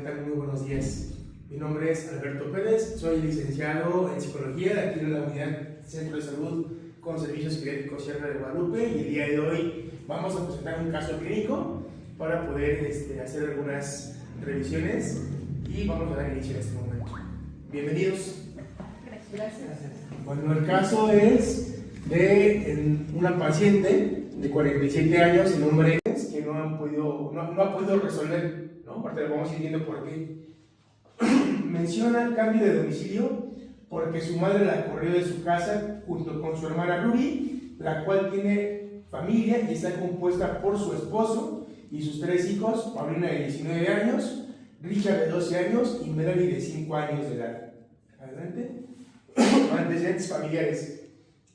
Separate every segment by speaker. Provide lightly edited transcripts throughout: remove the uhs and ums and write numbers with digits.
Speaker 1: Muy buenos días. Mi nombre es Alberto Pérez, soy licenciado en Psicología aquí en la Unidad Centro de Salud con Servicios Pediátricos Sierra de Guadalupe, y el día de hoy vamos a presentar un caso clínico para poder hacer algunas revisiones y vamos a dar inicio en este momento. Bienvenidos.
Speaker 2: Gracias.
Speaker 1: Bueno, el caso es de una paciente de 47 años, en hombre, que no ha podido resolver, ¿no? Aparte lo vamos a ir viendo por qué. Menciona el cambio de domicilio porque su madre la corrió de su casa junto con su hermana Ruby, la cual tiene familia y está compuesta por su esposo y sus 3 hijos, Paulina de 19 años, Richard de 12 años y Melanie de 5 años de edad. Adelante. Antecedentes familiares.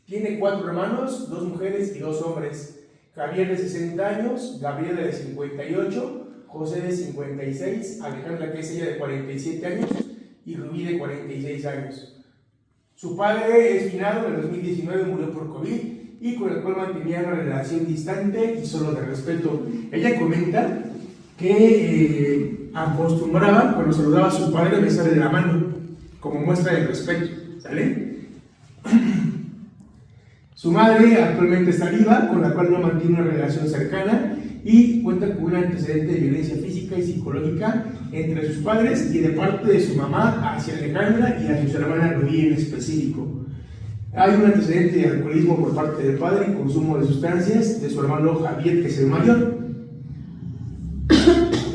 Speaker 1: Tiene 4 hermanos, 2 mujeres y 2 hombres. Javier de 60 años, Gabriela de 58, José de 56, Alejandra, que es ella, de 47 años, y Rubí de 46 años. Su padre es finado en el 2019, murió por COVID, y con el cual mantenía una relación distante y solo de respeto. Ella comenta que acostumbraba, cuando saludaba a su padre, besarle la mano, como muestra de respeto, ¿sale? Su madre actualmente está viva, con la cual no mantiene una relación cercana y cuenta con un antecedente de violencia física y psicológica entre sus padres y de parte de su mamá hacia Alejandra y a sus hermanas Rubí en específico. Hay un antecedente de alcoholismo por parte del padre y consumo de sustancias de su hermano Javier, que es el mayor.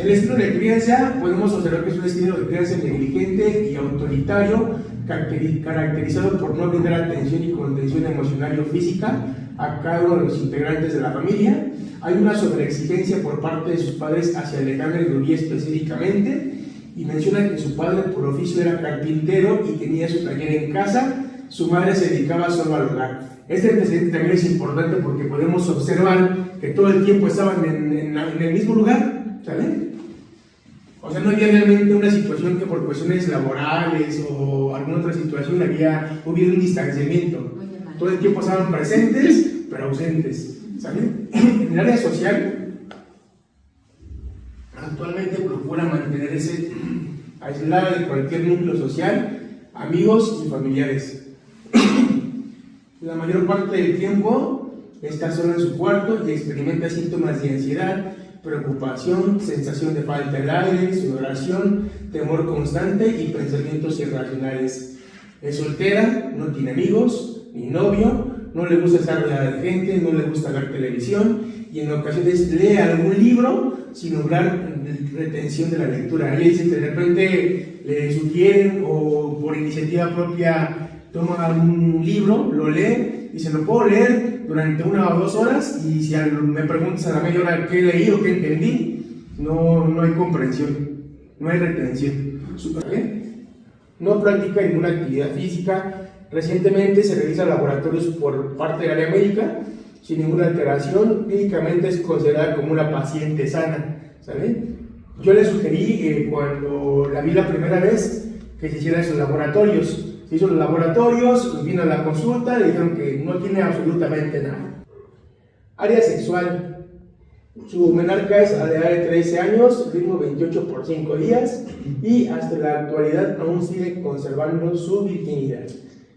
Speaker 1: El estilo de crianza, podemos observar que es un estilo de crianza negligente y autoritario, caracterizado por no brindar atención y contención emocional o física a cada uno de los integrantes de la familia. Hay una sobreexigencia por parte de sus padres hacia Alejandra y Rubí específicamente, y menciona que su padre por oficio era carpintero y tenía su taller en casa. Su madre se dedicaba solo al hogar. Este antecedente también es importante porque podemos observar que todo el tiempo estaban en el mismo lugar, ¿sale? O sea, no había realmente una situación que por cuestiones laborales o alguna otra situación hubiera un distanciamiento. Todo el tiempo estaban presentes, pero ausentes, ¿sale? En el área social, actualmente procura mantenerse aislada de cualquier núcleo social, amigos y familiares. La mayor parte del tiempo está sola en su cuarto y experimenta síntomas de ansiedad, preocupación, sensación de falta de aire, sudoración, temor constante y pensamientos irracionales. Es soltera, no tiene amigos ni novio, no le gusta estar rodeada de gente, no le gusta ver televisión y en ocasiones lee algún libro sin lograr retención de la lectura. Ella dice que de repente le sugieren o por iniciativa propia toma algún libro, lo lee y se lo puedo leer durante 1 o 2 horas, y si me preguntas a la media hora qué leí o qué entendí, no hay comprensión, no hay retención. No practica ninguna actividad física. Recientemente se realizan laboratorios por parte del área médica sin ninguna alteración. Clínicamente es considerada como una paciente sana, ¿sale? Yo le sugerí cuando la vi la primera vez que se hicieran esos laboratorios. Se hizo los laboratorios, vino a la consulta, le dijeron que no tiene absolutamente nada. Área sexual. Su menarca es a la edad de 13 años, ritmo 28 por 5 días, y hasta la actualidad aún sigue conservando su virginidad.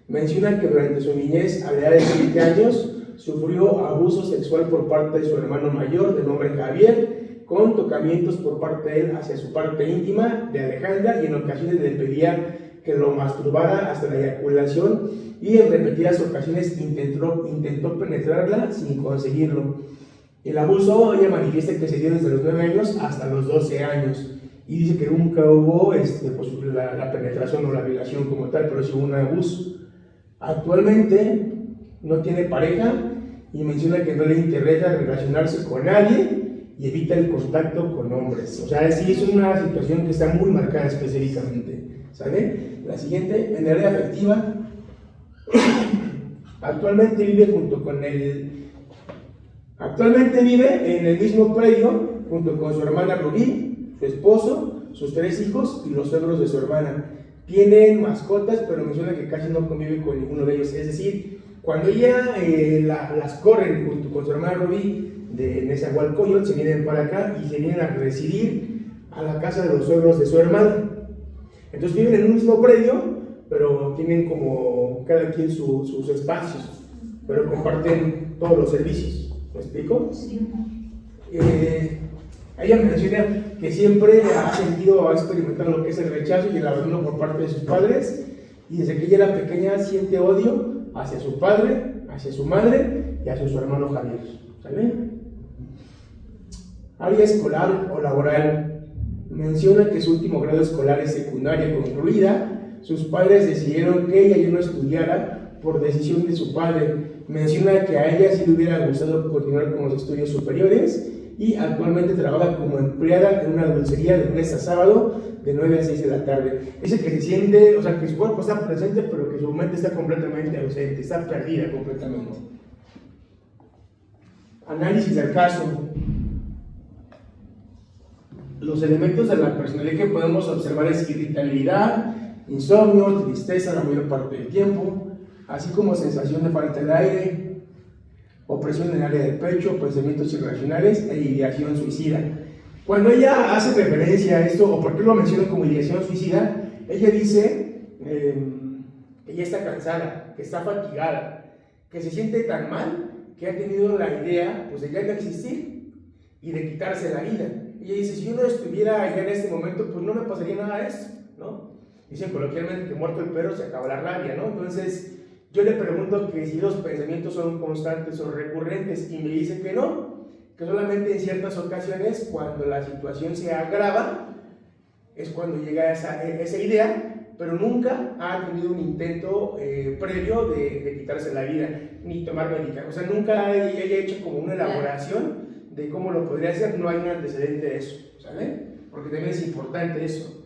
Speaker 1: Menciona que durante su niñez, a la edad de 20 años, sufrió abuso sexual por parte de su hermano mayor, de nombre Javier, con tocamientos por parte de él hacia su parte íntima de Alejandra, y en ocasiones le pedía que lo masturbara hasta la eyaculación, y en repetidas ocasiones intentó penetrarla sin conseguirlo. El abuso, ella manifiesta que se dio desde los 9 años hasta los 12 años, y dice que nunca hubo la penetración o la violación como tal, pero sí hubo un abuso. Actualmente no tiene pareja y menciona que no le interesa relacionarse con nadie y evita el contacto con hombres. O sea, sí es una situación que está muy marcada específicamente, ¿sale? La siguiente, en el área afectiva, actualmente vive en el mismo predio junto con su hermana Rubí, su esposo, sus 3 hijos y los suegros de su hermana. Tienen mascotas, pero menciona que casi no convive con ninguno de ellos. Es decir, cuando ella las corren junto con su hermana Rubí de Nezahualcóyotl, se vienen para acá y se vienen a residir a la casa de los suegros de su hermana. Entonces viven en un mismo predio, pero tienen como cada quien sus espacios, pero comparten todos los servicios. ¿Me explico?
Speaker 2: Sí.
Speaker 1: Ella menciona que siempre ha sentido o ha experimentado lo que es el rechazo y el abandono por parte de sus padres, y desde que ella era pequeña siente odio hacia su padre, hacia su madre y hacia su hermano Javier. ¿Sale? Área escolar o laboral. Menciona que su último grado escolar es secundaria concluida. Sus padres decidieron que ella ya no estudiara por decisión de su padre. Menciona que a ella sí le hubiera gustado continuar con los estudios superiores y actualmente trabaja como empleada en una dulcería de lunes a sábado de 9 a 6 de la tarde. Dice que se siente, o sea, que su cuerpo está presente, pero que su mente está completamente ausente, está perdida completamente. Análisis del caso. Los elementos de la personalidad que podemos observar es irritabilidad, insomnio, tristeza la mayor parte del tiempo, así como sensación de falta de aire, opresión en el área del pecho, pensamientos irracionales e ideación suicida. Cuando ella hace referencia a esto, o por qué lo menciona como ideación suicida, ella dice que ella está cansada, que está fatigada, que se siente tan mal que ha tenido la idea pues, de ya no existir y de quitarse la vida. Ella dice, si yo no estuviera ya en este momento, pues no me pasaría nada de eso, ¿no? Dicen coloquialmente que muerto el perro se acaba la rabia, ¿no? Entonces, yo le pregunto que si los pensamientos son constantes o recurrentes, y me dice que no, que solamente en ciertas ocasiones, cuando la situación se agrava, es cuando llega esa idea, pero nunca ha tenido un intento previo de quitarse la vida, ni tomar medicamentos. O sea, nunca ella ha hecho como una elaboración de cómo lo podría hacer, no hay un antecedente de eso, ¿sale? Porque también es importante eso.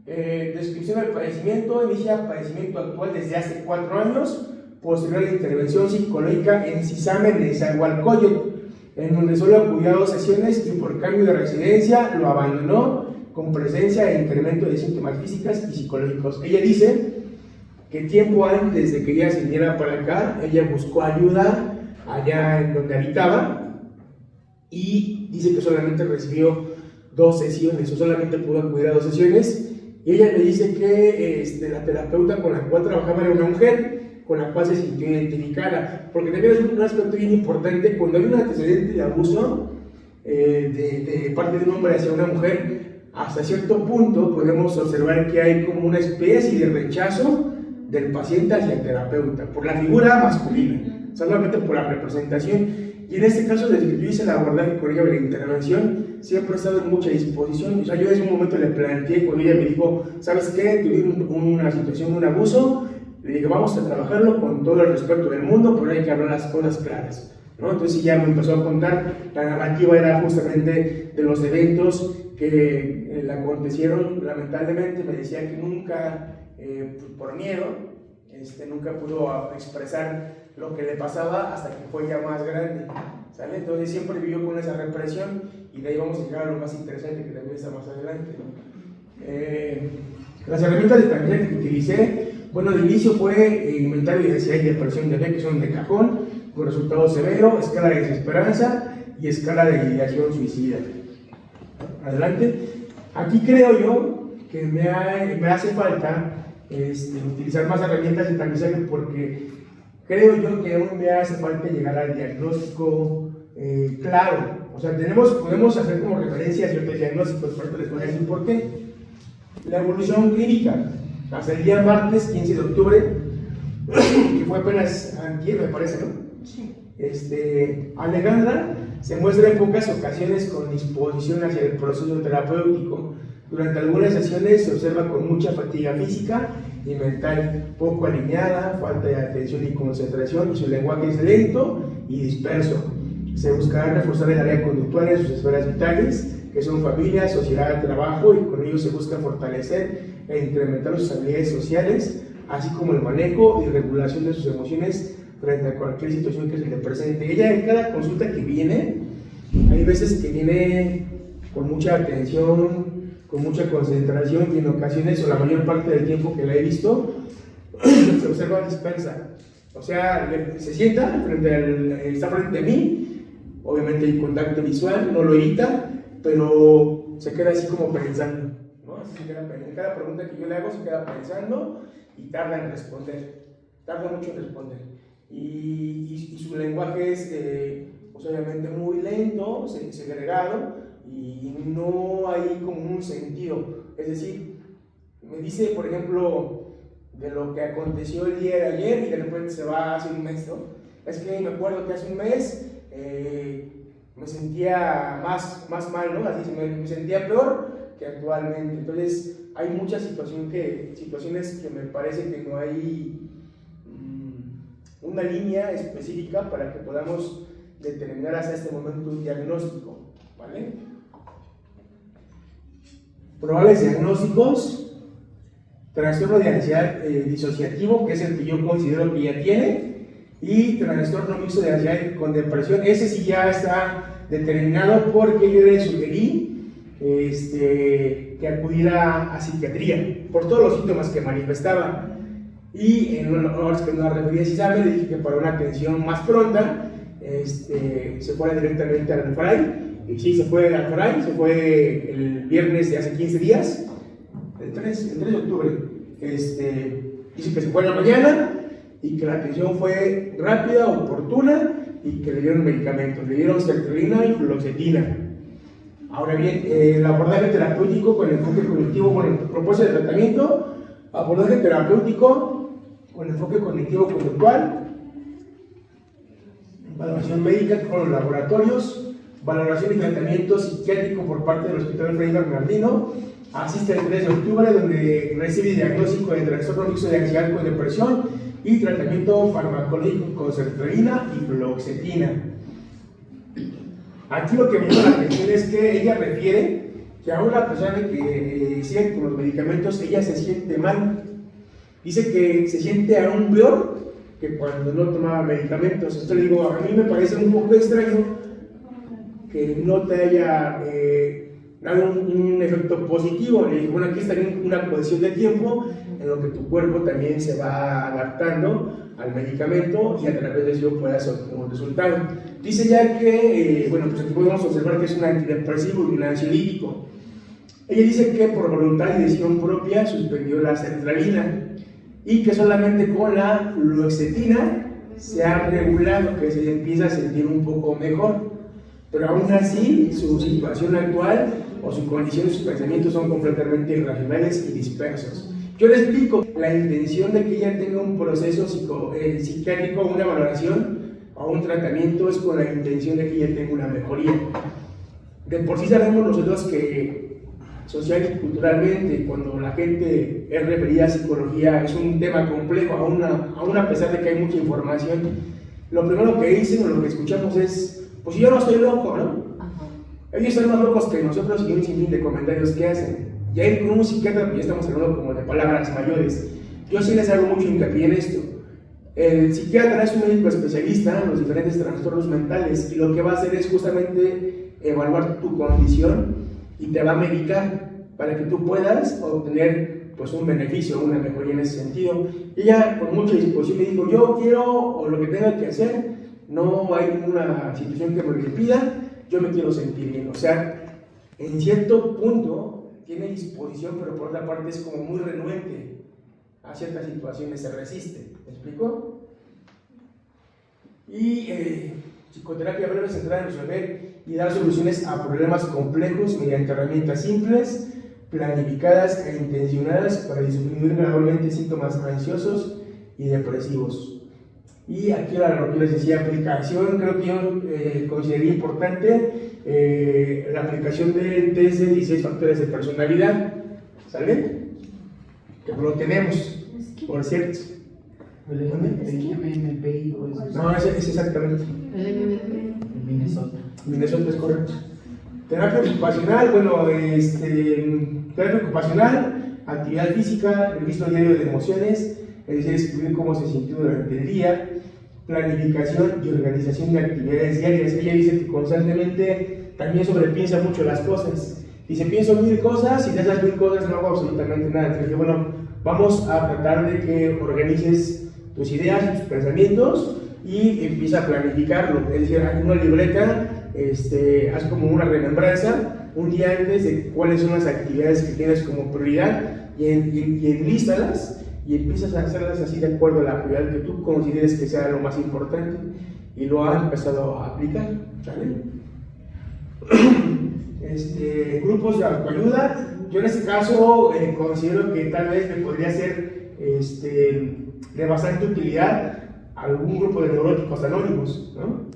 Speaker 1: Descripción del padecimiento: inicia padecimiento actual desde hace 4 años, posterior a la intervención psicológica en Sisame de Nezahualcóyotl, en donde solo acudió a 2 sesiones y por cambio de residencia lo abandonó con presencia e incremento de síntomas físicas y psicológicos. Ella dice que tiempo antes de que ella se viniera para acá, ella buscó ayuda allá en donde habitaba, y dice que solamente recibió 2 sesiones, o solamente pudo acudir a 2 sesiones, y ella me dice que la terapeuta con la cual trabajaba era una mujer, con la cual se sintió identificada, porque también es un aspecto bien importante, cuando hay un antecedente de abuso de parte de un hombre hacia una mujer, hasta cierto punto podemos observar que hay como una especie de rechazo del paciente hacia el terapeuta, por la figura masculina, solamente por la representación. Y en este caso, desde que yo hice el abordaje con ella de la intervención, siempre he estado en mucha disposición. O sea, yo desde un momento le planteé, cuando ella me dijo, ¿sabes qué? Tuve una situación, un abuso, le dije, vamos a trabajarlo con todo el respeto del mundo, pero hay que hablar las cosas claras, ¿no? Entonces ella me empezó a contar, la narrativa era justamente de los eventos que le acontecieron, lamentablemente. Me decía que nunca, por miedo, nunca pudo expresar lo que le pasaba hasta que fue ya más grande, ¿sale? Entonces siempre vivió con esa represión, y de ahí vamos a llegar a lo más interesante que también está más adelante, ¿no? Las herramientas de terapias que utilicé, bueno, de inicio fue inventario de ansiedad y depresión de B, que son de cajón, con resultado severo, escala de desesperanza y escala de ideación suicida. Adelante. Aquí creo yo que me hace falta utilizar más herramientas de aprendizaje, porque creo yo que aún me hace falta llegar al diagnóstico claro. O sea, podemos hacer como referencia a ciertos diagnósticos, pero les voy a decir por qué. La evolución clínica, hasta el día martes 15 de octubre, que fue apenas antier, me parece, ¿no?
Speaker 2: Sí.
Speaker 1: Alejandra se muestra en pocas ocasiones con disposición hacia el proceso terapéutico. Durante algunas sesiones se observa con mucha fatiga física y mental, poco alineada, falta de atención y concentración, y su lenguaje es lento y disperso. Se buscará reforzar el área conductual en sus esferas vitales, que son familia, sociedad, trabajo, y con ello se busca fortalecer e incrementar sus habilidades sociales, así como el manejo y regulación de sus emociones frente a cualquier situación que se le presente. Ella, en cada consulta que viene, hay veces que viene con mucha atención, con mucha concentración, y en ocasiones, o la mayor parte del tiempo que la he visto, se observa dispersa. O sea, se sienta está frente a mí, obviamente hay contacto visual, no lo evita, pero se queda así como pensando, ¿no? Así se queda, en cada pregunta que yo le hago se queda pensando y tarda en responder, tarda mucho en responder. Y su lenguaje es pues obviamente muy lento, segregado, y no hay como un sentido. Es decir, me dice, por ejemplo, de lo que aconteció el día de ayer y de repente se va hace un mes, ¿no? Es que me acuerdo que hace un mes me sentía más mal, ¿no? Así me sentía peor que actualmente. Entonces hay muchas situaciones que me parece que no hay una línea específica para que podamos determinar hasta este momento un diagnóstico, ¿vale? Probables diagnósticos: trastorno de ansiedad disociativo, que es el que yo considero que ya tiene, y trastorno mixto de ansiedad con depresión. Ese sí ya está determinado porque yo le sugerí que acudiera a psiquiatría por todos los síntomas que manifestaba. Y en una referencia le dije que para una atención más pronta se fuera directamente al Fray. Y sí, se fue al Fray, se fue el viernes de hace 15 días, el 3 de octubre. Dice que se fue en la mañana y que la atención fue rápida, oportuna, y que le dieron medicamentos, le dieron sertralina y fluoxetina. Ahora bien, el abordaje terapéutico con enfoque cognitivo, bueno, propuesta de tratamiento, abordaje terapéutico con enfoque cognitivo-conductual, valoración médica con los laboratorios, valoración y tratamiento psiquiátrico por parte del Hospital Fray Bernardino. Asiste el 3 de octubre, donde recibe diagnóstico de trastorno mixto de ansiedad con depresión y tratamiento farmacológico con sertralina y fluoxetina. Aquí lo que me llama la atención es que ella refiere que a una persona que sigue con los medicamentos, ella se siente mal. Dice que se siente aún peor que cuando no tomaba medicamentos. Esto le digo, a mí me parece un poco extraño que no te haya dado un efecto positivo. Le digo, bueno, aquí está una cuestión de tiempo en lo que tu cuerpo también se va adaptando al medicamento y a través de eso puedas obtener un resultado. Dice ya que, bueno, pues aquí podemos observar que es un antidepresivo y un ansiolítico. Ella dice que por voluntad y decisión propia suspendió la sertralina y que solamente con la fluoxetina se ha regulado, que se empieza a sentir un poco mejor. Pero aún así, su situación actual o su condición y sus pensamientos son completamente irracionales y dispersos. Yo le explico, la intención de que ella tenga un proceso psiquiátrico, una valoración o un tratamiento es con la intención de que ella tenga una mejoría. De por sí sabemos nosotros que social y culturalmente, cuando la gente es referida a psicología, es un tema complejo, aún a pesar de que hay mucha información. Lo primero que dicen o lo que escuchamos es, pues yo no estoy loco, ¿no? Ellos son más locos que nosotros y un sinfín de comentarios que hacen. Ya ir con un psiquiatra, pues ya estamos hablando como de palabras mayores. Yo sí les hago mucho hincapié en esto. El psiquiatra es un médico especialista en los diferentes trastornos mentales y lo que va a hacer es justamente evaluar tu condición y te va a medicar para que tú puedas obtener pues un beneficio, una mejoría en ese sentido. Y ella con mucha disposición me dijo, yo quiero o lo que tenga que hacer, no hay ninguna situación que me lo impida, yo me quiero sentir bien. O sea, en cierto punto tiene disposición, pero por otra parte es como muy renuente a ciertas situaciones, se resiste. ¿Me explico? Y psicoterapia breve centrada en resolver y dar soluciones a problemas complejos mediante herramientas simples, planificadas e intencionadas para disminuir gradualmente síntomas ansiosos y depresivos. Y aquí lo que les decía, aplicación, creo que yo consideraría importante la aplicación del test de 16 factores de personalidad, ¿sale? Que lo tenemos, por cierto. No, es exactamente. Minnesota es correcto. Terapia ocupacional, bueno, terapia ocupacional, actividad física, registro diario de emociones, es decir, escribir cómo se sintió durante el día, planificación y organización de actividades diarias. Ella dice que constantemente también sobrepiensa mucho las cosas. Dice, pienso 1000 cosas y de esas 1000 cosas no hago absolutamente nada. Entonces, bueno, vamos a tratar de que organices tus ideas y tus pensamientos y empieza a planificarlo. Es decir, en una libreta, haz como una remembranza un día antes de cuáles son las actividades que tienes como prioridad y enlístalas y empiezas a hacerlas así de acuerdo a la prioridad que tú consideres que sea lo más importante y lo has empezado a aplicar, ¿sale? Grupos de autoayuda, yo en este caso considero que tal vez me podría ser de bastante utilidad algún grupo de neuróticos anónimos, ¿no?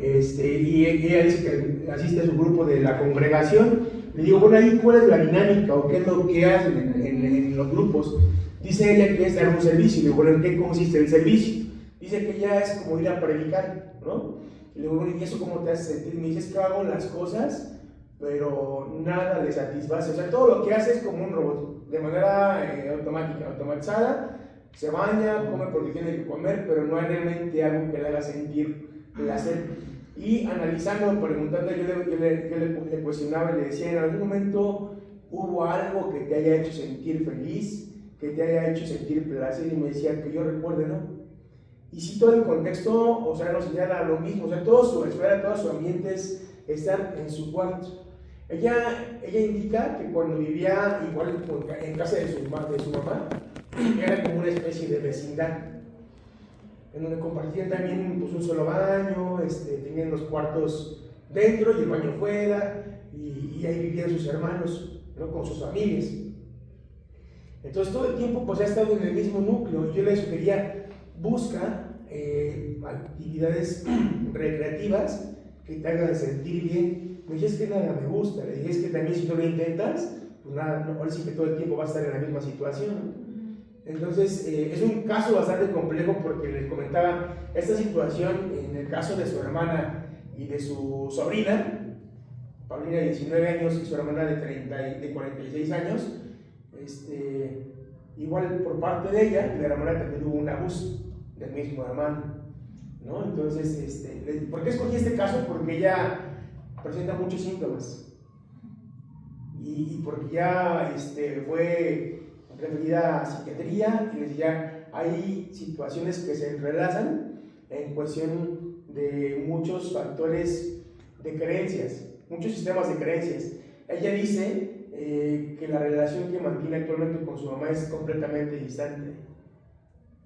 Speaker 1: Y ella dice que asiste a su grupo de la congregación. Le digo, bueno, ahí cuál es la dinámica o qué es lo que hacen en los grupos. Dice ella que es dar un servicio. Le digo, bueno, ¿en qué consiste el servicio? Dice que ya es como ir a predicar, ¿no? Y le digo, bueno, ¿y eso cómo te hace sentir? Me dice, es que hago las cosas, pero nada le satisface. O sea, todo lo que hace es como un robot, de manera automática, automatizada. Se baña, come porque tiene que comer, pero no hay realmente algo que le haga sentir placer. Y analizando, preguntando, yo le cuestionaba y le decía, ¿en algún momento hubo algo que te haya hecho sentir feliz, que te haya hecho sentir placer? Y me decía que yo recuerde, ¿no? Y si todo el contexto, o sea, nos señala lo mismo, o sea, todo su esfera, todo su ambiente es estar en su cuarto. Ella indica que cuando vivía igual en casa de su mamá, era como una especie de vecindad, en donde compartían también pues, un solo baño, tenían los cuartos dentro y el baño fuera, y ahí vivían sus hermanos, ¿no? Con sus familias. Entonces todo el tiempo pues ha estado en el mismo núcleo. Yo le sugería, busca actividades recreativas que te hagan sentir bien. Me dije, es que nada me gusta. Le dije, es que también si tú lo intentas, pues nada, no, ahora sí que todo el tiempo vas a estar en la misma situación. Entonces, es un caso bastante complejo porque les comentaba esta situación en el caso de su hermana y de su sobrina, Paulina de 19 años y su hermana de 46 años, igual por parte de ella, la hermana también hubo un abuso del mismo hermano, ¿no? Entonces, ¿por qué escogí este caso? Porque ella presenta muchos síntomas y porque ya fue referida a psiquiatría y les decía, hay situaciones que se entrelazan en cuestión de muchos factores de creencias, muchos sistemas de creencias. Ella dice que la relación que mantiene actualmente con su mamá es completamente distante.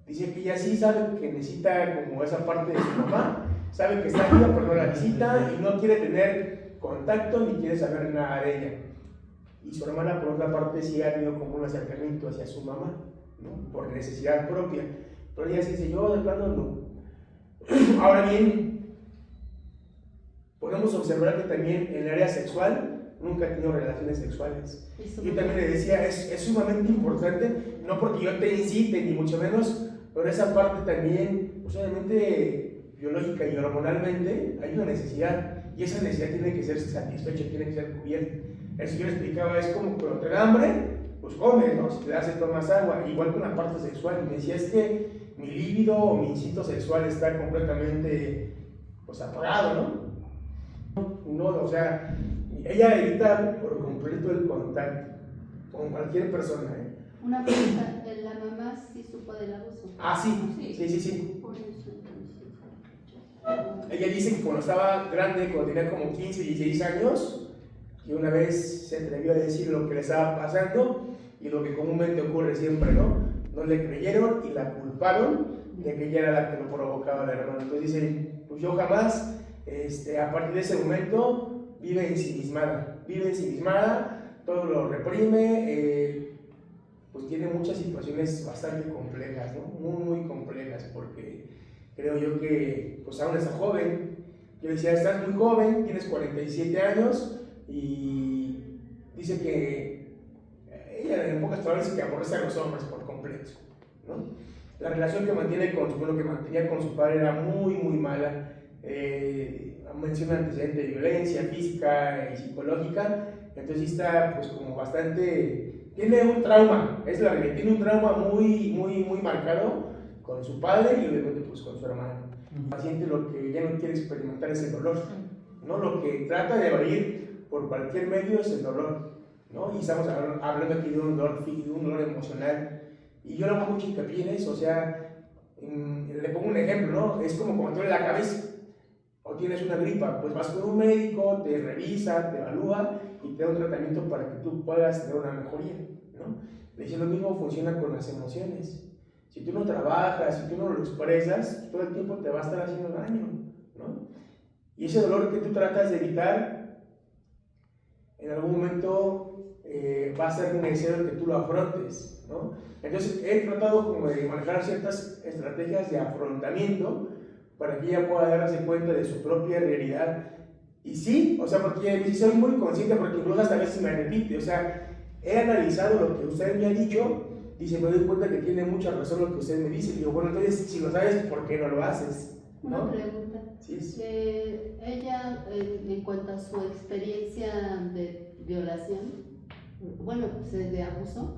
Speaker 1: Dice que ella sí sabe que necesita como esa parte de su mamá, sabe que está viva pero no la visita y no quiere tener contacto ni quiere saber nada de ella. Y su hermana, por otra parte, sí ha tenido como un acercamiento hacia su mamá, ¿no? Por necesidad propia. Pero ella sí dice, yo de plano no. Ahora bien, podemos observar que también en el área sexual nunca ha tenido relaciones sexuales. Yo también le decía, es sumamente importante, no porque yo te incite, ni mucho menos, pero esa parte también, pues obviamente, biológica y hormonalmente, hay una necesidad, y esa necesidad tiene que ser satisfecha, tiene que ser cubierta. Eso yo le explicaba, es como cuando te da hambre, pues comes, ¿no? Si te da sed, tomas agua, igual con la parte sexual. Y me decía, es que mi líbido o mi instinto sexual está completamente, pues, apagado, ¿no? No, o sea, ella evita por completo el contacto con cualquier persona, ¿eh?
Speaker 2: Una pregunta, ¿la mamá sí supo del abuso?
Speaker 1: Ah, sí.
Speaker 2: Por eso, entonces.
Speaker 1: Ella dice que cuando estaba grande, cuando tenía como 15, 16 años, que una vez se atrevió a decir lo que le estaba pasando y lo que comúnmente ocurre siempre, ¿no? No le creyeron y la culparon de que ella era la que lo provocaba la hermana. Entonces dice, pues yo jamás, a partir de ese momento, vive ensimismada, todo lo reprime, pues tiene muchas situaciones bastante complejas, ¿no? Muy complejas, porque creo yo que, pues aún está joven. Yo decía, estás muy joven, tienes 47 años, y dice que ella en pocas palabras dice que aborrece a los hombres por completo, ¿no? La relación que mantenía con su padre era muy mala. Menciona antecedentes de violencia física y psicológica. Entonces está pues como bastante, tiene un trauma, es la realidad, tiene un trauma muy marcado con su padre y obviamente pues con su hermano. El paciente lo que ya no quiere experimentar es el dolor, ¿no? Lo que trata de evadir por cualquier medio es el dolor, ¿no? Y estamos hablando aquí de un dolor emocional, y yo le hago mucho hincapié en eso. O sea, le pongo un ejemplo, ¿no? Es como cuando te duele la cabeza o tienes una gripa, pues vas con un médico, te revisa, te evalúa y te da un tratamiento para que tú puedas tener una mejoría, ¿no? Le dice lo mismo funciona con las emociones. Si tú no trabajas, si tú no lo expresas, todo el tiempo te va a estar haciendo daño, ¿no? Y ese dolor que tú tratas de evitar, en algún momento va a ser necesario que tú lo afrontes, ¿no? Entonces he tratado como de manejar ciertas estrategias de afrontamiento para que ella pueda darse cuenta de su propia realidad. Y sí, o sea, porque soy muy consciente, porque incluso hasta a veces me repite, o sea, he analizado lo que usted me ha dicho, dice, me doy cuenta que tiene mucha razón lo que usted me dice. Digo, bueno, entonces, si lo sabes, ¿por qué no lo haces? ¿No?
Speaker 2: Una pregunta.
Speaker 1: Sí, sí.
Speaker 2: Ella, en cuanto a su experiencia de violación, bueno, pues de abuso,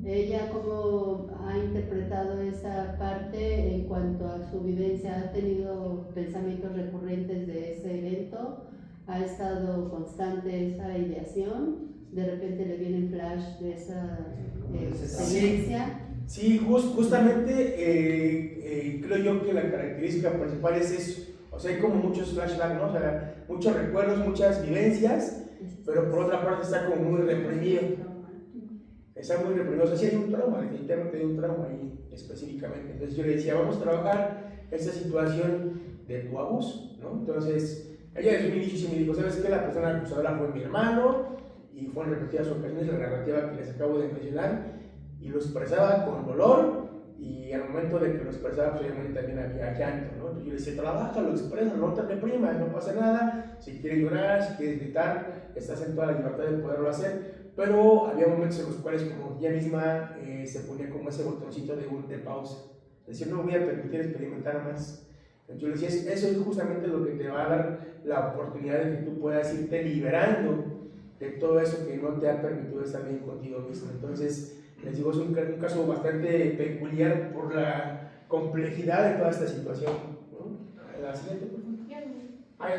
Speaker 2: ella cómo ha interpretado esa parte en cuanto a su vivencia, ha tenido pensamientos recurrentes de ese evento, ha estado constante esa ideación, de repente le viene flash de esa experiencia.
Speaker 1: Sí, justamente creo yo que la característica principal es eso. O sea, hay como muchos flashbacks, ¿no? O sea, muchos recuerdos, muchas vivencias, pero por otra parte está como muy reprimido. Está muy reprimido. O sea, sí hay un trauma, definitivamente hay un trauma ahí específicamente. Entonces yo le decía, vamos a trabajar esta situación de tu abuso, ¿no? Entonces, ella desde un inicio sí me dijo, ¿sabes qué? La persona acusadora fue mi hermano, y fue en repetidas ocasiones la narrativa que les acabo de mencionar, y lo expresaba con dolor, y al momento de que lo expresaba, pues obviamente también había llanto, ¿no? Entonces yo le decía, trabaja, lo expresa, no te reprimas, no pasa nada, si quieres llorar, si quieres gritar, estás en toda la libertad de poderlo hacer, pero había momentos en los cuales como ella misma se ponía como ese botoncito de pausa, decir, no voy a permitir experimentar más. Entonces yo le decía, eso es justamente lo que te va a dar la oportunidad de que tú puedas irte liberando de todo eso que no te ha permitido estar bien contigo mismo. Entonces, les digo, es un caso bastante peculiar por la complejidad de toda esta situación, ¿no? La siguiente, por favor.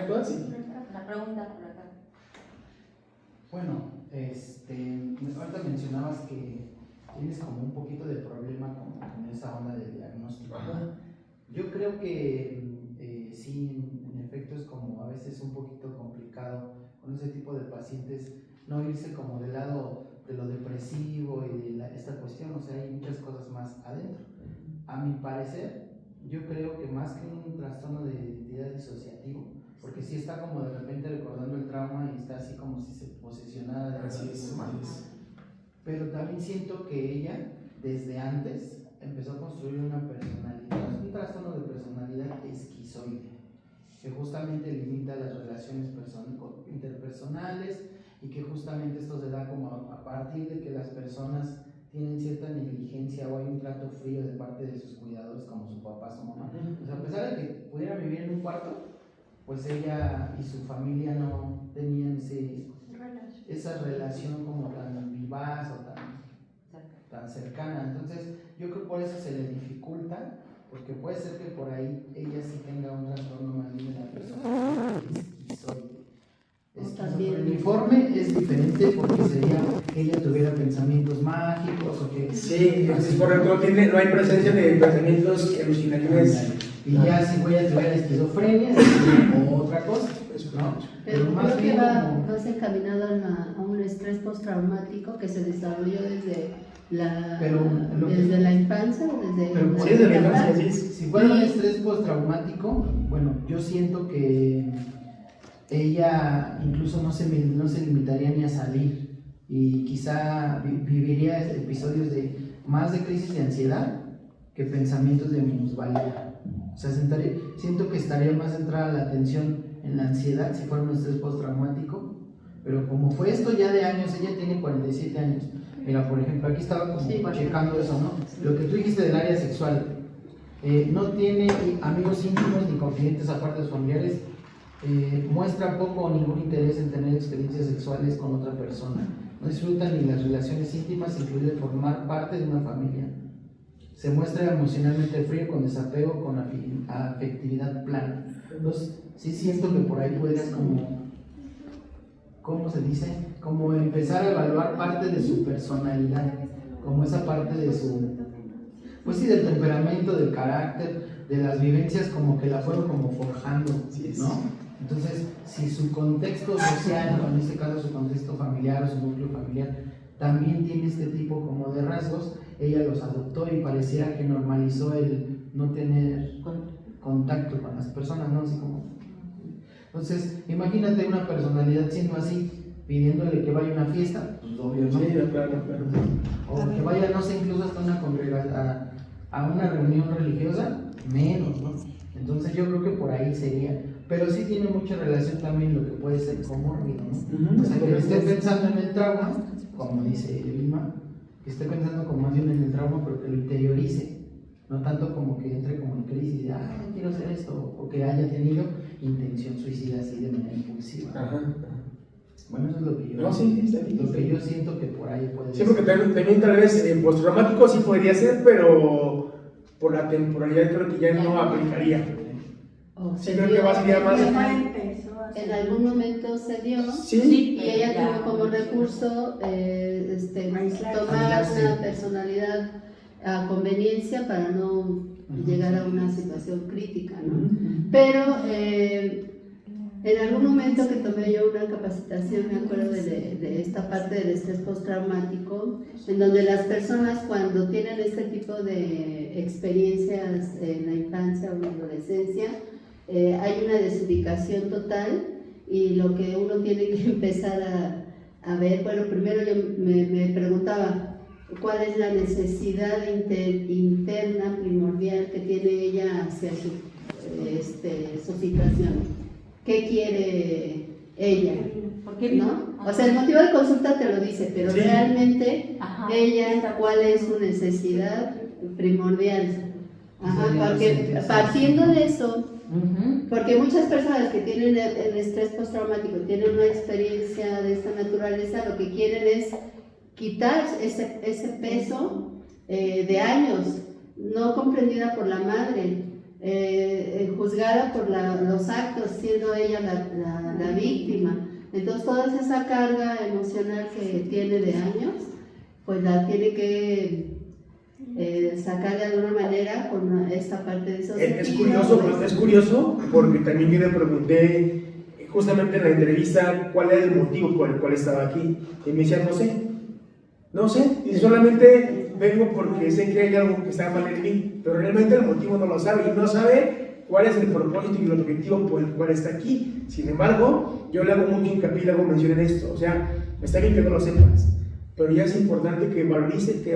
Speaker 1: Entonces, sí.
Speaker 3: La pregunta por acá.
Speaker 4: Bueno, ahorita mencionabas que tienes como un poquito de problema con esa onda de diagnóstico. Yo creo que sí, en efecto es como a veces un poquito complicado con ese tipo de pacientes no irse como del lado de lo depresivo y de esta cuestión, o sea, hay muchas cosas más adentro. A mi parecer, yo creo que más que un trastorno de identidad disociativo, porque sí está como de repente recordando el trauma y está así como si se posesionara de
Speaker 1: Así
Speaker 4: algo.
Speaker 1: es.
Speaker 4: Pero también siento que ella, desde antes, empezó a construir una personalidad, un trastorno de personalidad esquizoide, que justamente limita las relaciones interpersonales y que justamente esto se da como a partir de que las personas tienen cierta negligencia o hay un trato frío de parte de sus cuidadores como su papá, su mamá. O sea, a pesar de que pudieran vivir en un cuarto, pues ella y su familia no tenían esa relación como tan vivaz o tan cercana. Entonces yo creo que por eso se le dificulta, porque puede ser que por ahí ella sí tenga un trastorno más bien de la persona esquizofreniforme. Es diferente porque sería que ella tuviera pensamientos mágicos o que...
Speaker 1: Sí, es correcto, no hay presencia de pensamientos alucinaciones.
Speaker 4: Y ya si ella tuviera esquizofrenia, es otra cosa, ¿no?
Speaker 2: Pero
Speaker 4: más
Speaker 2: creo
Speaker 4: bien
Speaker 2: que va
Speaker 4: como...
Speaker 2: más encaminado a un estrés postraumático que se desarrolló desde la infancia,
Speaker 1: desde la infancia, sí.
Speaker 4: Si fuera un estrés postraumático, bueno, yo siento que ella incluso no se limitaría ni a salir y quizá viviría episodios de más de crisis de ansiedad que pensamientos de minusvalía. O sea, siento que estaría más centrada la atención en la ansiedad si fuera un estrés postraumático, pero como fue esto ya de años, ella tiene 47 años. Mira, por ejemplo, aquí estaba como checando eso, ¿no? Lo que tú dijiste del área sexual. No tiene amigos íntimos ni confidentes aparte de sus familiares. Muestra poco o ningún interés en tener experiencias sexuales con otra persona. No disfruta ni las relaciones íntimas, incluido formar parte de una familia. Se muestra emocionalmente frío, con desapego, con afectividad plana. Entonces, sí siento que por ahí puedes como, ¿cómo se dice? Como empezar a evaluar parte de su personalidad, como esa parte de su, pues sí, del temperamento, del carácter, de las vivencias, como que la fueron como forjando, ¿no? Entonces, si su contexto social, o en este caso su contexto familiar o su núcleo familiar, también tiene este tipo como de rasgos, ella los adoptó y pareciera que normalizó el no tener contacto con las personas, ¿no? Así como... Entonces, imagínate una personalidad siendo así, pidiéndole que vaya a una fiesta, pues obvio, ¿no?
Speaker 1: Sí, claro.
Speaker 4: O que vaya, no sé, incluso hasta una congregación, a una reunión religiosa, menos, ¿no? Entonces yo creo que por ahí sería, pero sí tiene mucha relación también lo que puede ser comórbido, ¿no? O sea, que esté pensando en el trauma, como dice Vilma, que esté pensando como más bien en el trauma, pero que lo interiorice, no tanto como que entre como en crisis de, quiero hacer esto, o que haya tenido intención suicida así de manera impulsiva.
Speaker 1: Ajá.
Speaker 4: Bueno, eso es lo que yo,
Speaker 1: No, sí, está bien.
Speaker 4: lo que yo siento que por ahí puede
Speaker 1: Sí,
Speaker 4: ser.
Speaker 1: porque también tal vez postraumático sí podría ser, pero por la temporalidad creo que ya no aplicaría.
Speaker 2: O
Speaker 1: Sí,
Speaker 2: se
Speaker 1: creo
Speaker 2: dio-
Speaker 1: que va a ser más...
Speaker 2: En algún momento se dio,
Speaker 1: Sí.
Speaker 2: y ella tuvo como recurso tomar una personalidad a conveniencia para no llegar a una situación crítica, ¿no? Pero en algún momento que tomé yo una capacitación, me acuerdo de esta parte del estrés postraumático, en donde las personas cuando tienen este tipo de experiencias en la infancia o en la adolescencia, hay una desubicación total, y lo que uno tiene que empezar a ver, bueno, primero yo me preguntaba cuál es la necesidad interna primordial que tiene ella hacia su situación. ¿Qué quiere ella? ¿No? O sea, el motivo de consulta te lo dice, pero
Speaker 1: Sí.
Speaker 2: realmente ella, ¿cuál es su necesidad primordial? Porque partiendo de eso, porque muchas personas que tienen el estrés postraumático, tienen una experiencia de esta naturaleza, lo que quieren es quitar ese peso de años, no comprendida por la madre, juzgada por los actos, siendo ella la víctima. Entonces toda esa carga emocional que tiene de años, pues la tiene que sacar de alguna manera con esta parte de esos
Speaker 1: Es curioso porque también yo le pregunté justamente en la entrevista cuál era el motivo por el cual estaba aquí, y me decía, no sé, y solamente vengo porque sé que hay algo que está mal en mí, pero realmente el motivo no lo sabe, y no sabe cuál es el propósito y el objetivo por el cual está aquí. Sin embargo, yo le hago mucho hincapié y le hago mención en esto, o sea, está bien que no lo sepas, pero ya es importante que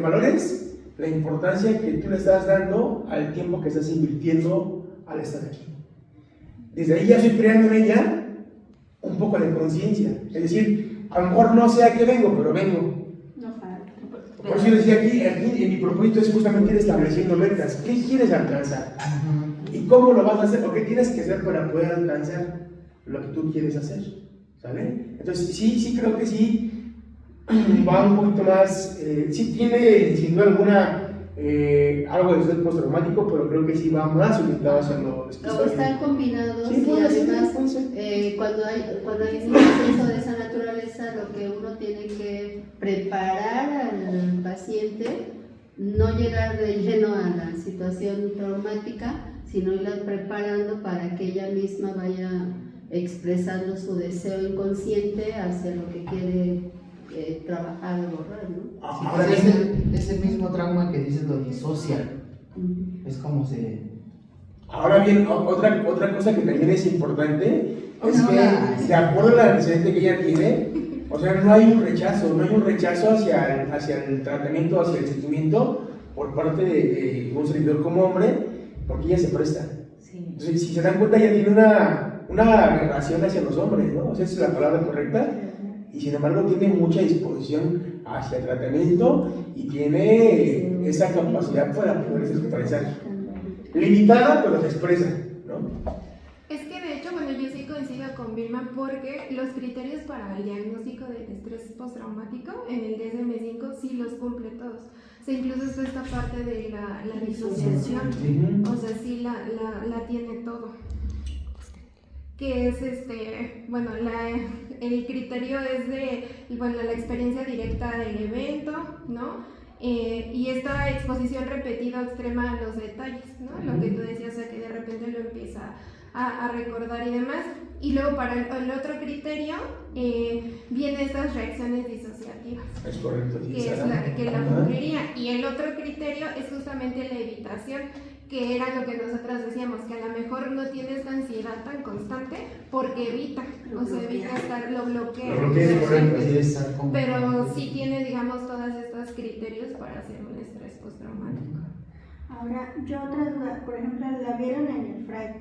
Speaker 1: valores la importancia que tú le estás dando al tiempo que estás invirtiendo al estar aquí. Desde ahí ya estoy creando en ella un poco de conciencia, es decir, a lo mejor no sé a qué vengo, pero vengo. Por eso yo decía aquí en mi propósito es justamente ir estableciendo metas. ¿Qué quieres alcanzar? ¿Y cómo lo vas a hacer? ¿O qué tienes que hacer para poder alcanzar lo que tú quieres hacer? ¿Sale? Entonces sí creo que sí va un poquito más, sí tiene sin duda alguna algo de estrés postraumático, pero creo que sí va más orientado hacia lo
Speaker 2: o están combinados,
Speaker 1: sí,
Speaker 2: y además
Speaker 1: puede ser.
Speaker 2: cuando hay un proceso de esa naturaleza, lo que uno tiene que preparar al paciente, no llegar de lleno a la situación traumática, sino irla preparando para que ella misma vaya expresando su deseo inconsciente hacia lo que quiere trabajar o borrar, ¿no?
Speaker 1: Ahora
Speaker 4: ese mismo trauma que dices lo disocia, es como se...
Speaker 1: Ahora bien, otra cosa que también es importante es que, de acuerdo al antecedente que ella tiene, o sea, no hay un rechazo hacia el tratamiento, hacia el seguimiento por parte de un servidor como hombre, porque ella se presta. Entonces, si se dan cuenta, ella tiene una aberración hacia los hombres, ¿no? O sea, esa es la palabra correcta, y sin embargo tiene mucha disposición hacia el tratamiento y tiene esa capacidad para poderse expresar. Limitada, pero se expresa, ¿no?
Speaker 3: Es que de hecho, bueno, yo sí coincido con Vilma porque los criterios para el diagnóstico del estrés postraumático en el DSM-5 sí los cumple todos. O sea, incluso está esta parte de la disociación, o sea, sí la tiene todo. Que es bueno, el criterio es de, bueno, la experiencia directa del evento, ¿no? y esta exposición repetida extrema a los detalles, ¿no? Lo que tú decías, o sea, que de repente lo empieza a recordar y demás. Y luego para el otro criterio vienen estas reacciones disociativas.
Speaker 1: Es correcto.
Speaker 3: Que es la cumpliría. Y el otro criterio es justamente la evitación, que era lo que nosotros decíamos, que a lo mejor no tiene esta ansiedad tan constante porque evita, o sea, evita estar, lo bloquea.
Speaker 1: Lo bloquea, es correcto, así es.
Speaker 3: Pero sí tiene, digamos, todos estos criterios para hacer un estrés postraumático.
Speaker 5: Ahora, yo otra duda, por ejemplo, la vieron en el FRAC,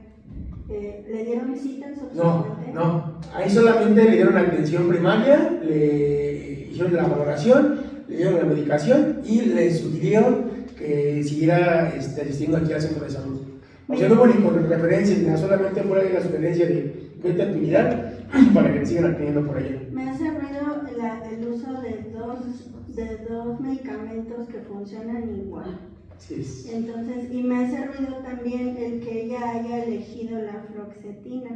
Speaker 5: ¿le dieron cita en su
Speaker 1: No, ahí solamente le dieron la atención primaria, le hicieron la valoración, le dieron la medicación y le sugirieron que siguiera asistiendo aquí al centro de salud. O sea, no hubo ni con referencia, ni nada, solamente fue la sugerencia de vete a actividad para que te sigan atendiendo por allá.
Speaker 5: Me hace ruido el uso de dos medicamentos que funcionan igual.
Speaker 1: Sí, es.
Speaker 5: Entonces, y me hace ruido también el que ella haya elegido la fluoxetina,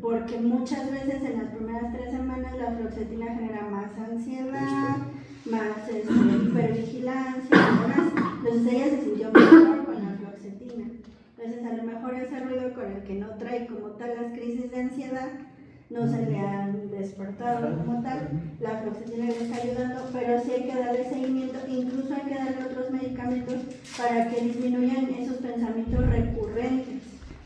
Speaker 5: porque muchas veces en las primeras 3 semanas la fluoxetina genera más ansiedad, más hipervigilancia y demás. Entonces ella se sintió mejor con la fluoxetina. Entonces a lo mejor ese ruido con el que no trae como tal las crisis de ansiedad, no se le han despertado como tal, la fluoxetina le está ayudando, pero sí hay que darle seguimiento, incluso hay que darle otros medicamentos para que disminuyan esos pensamientos recurrentes,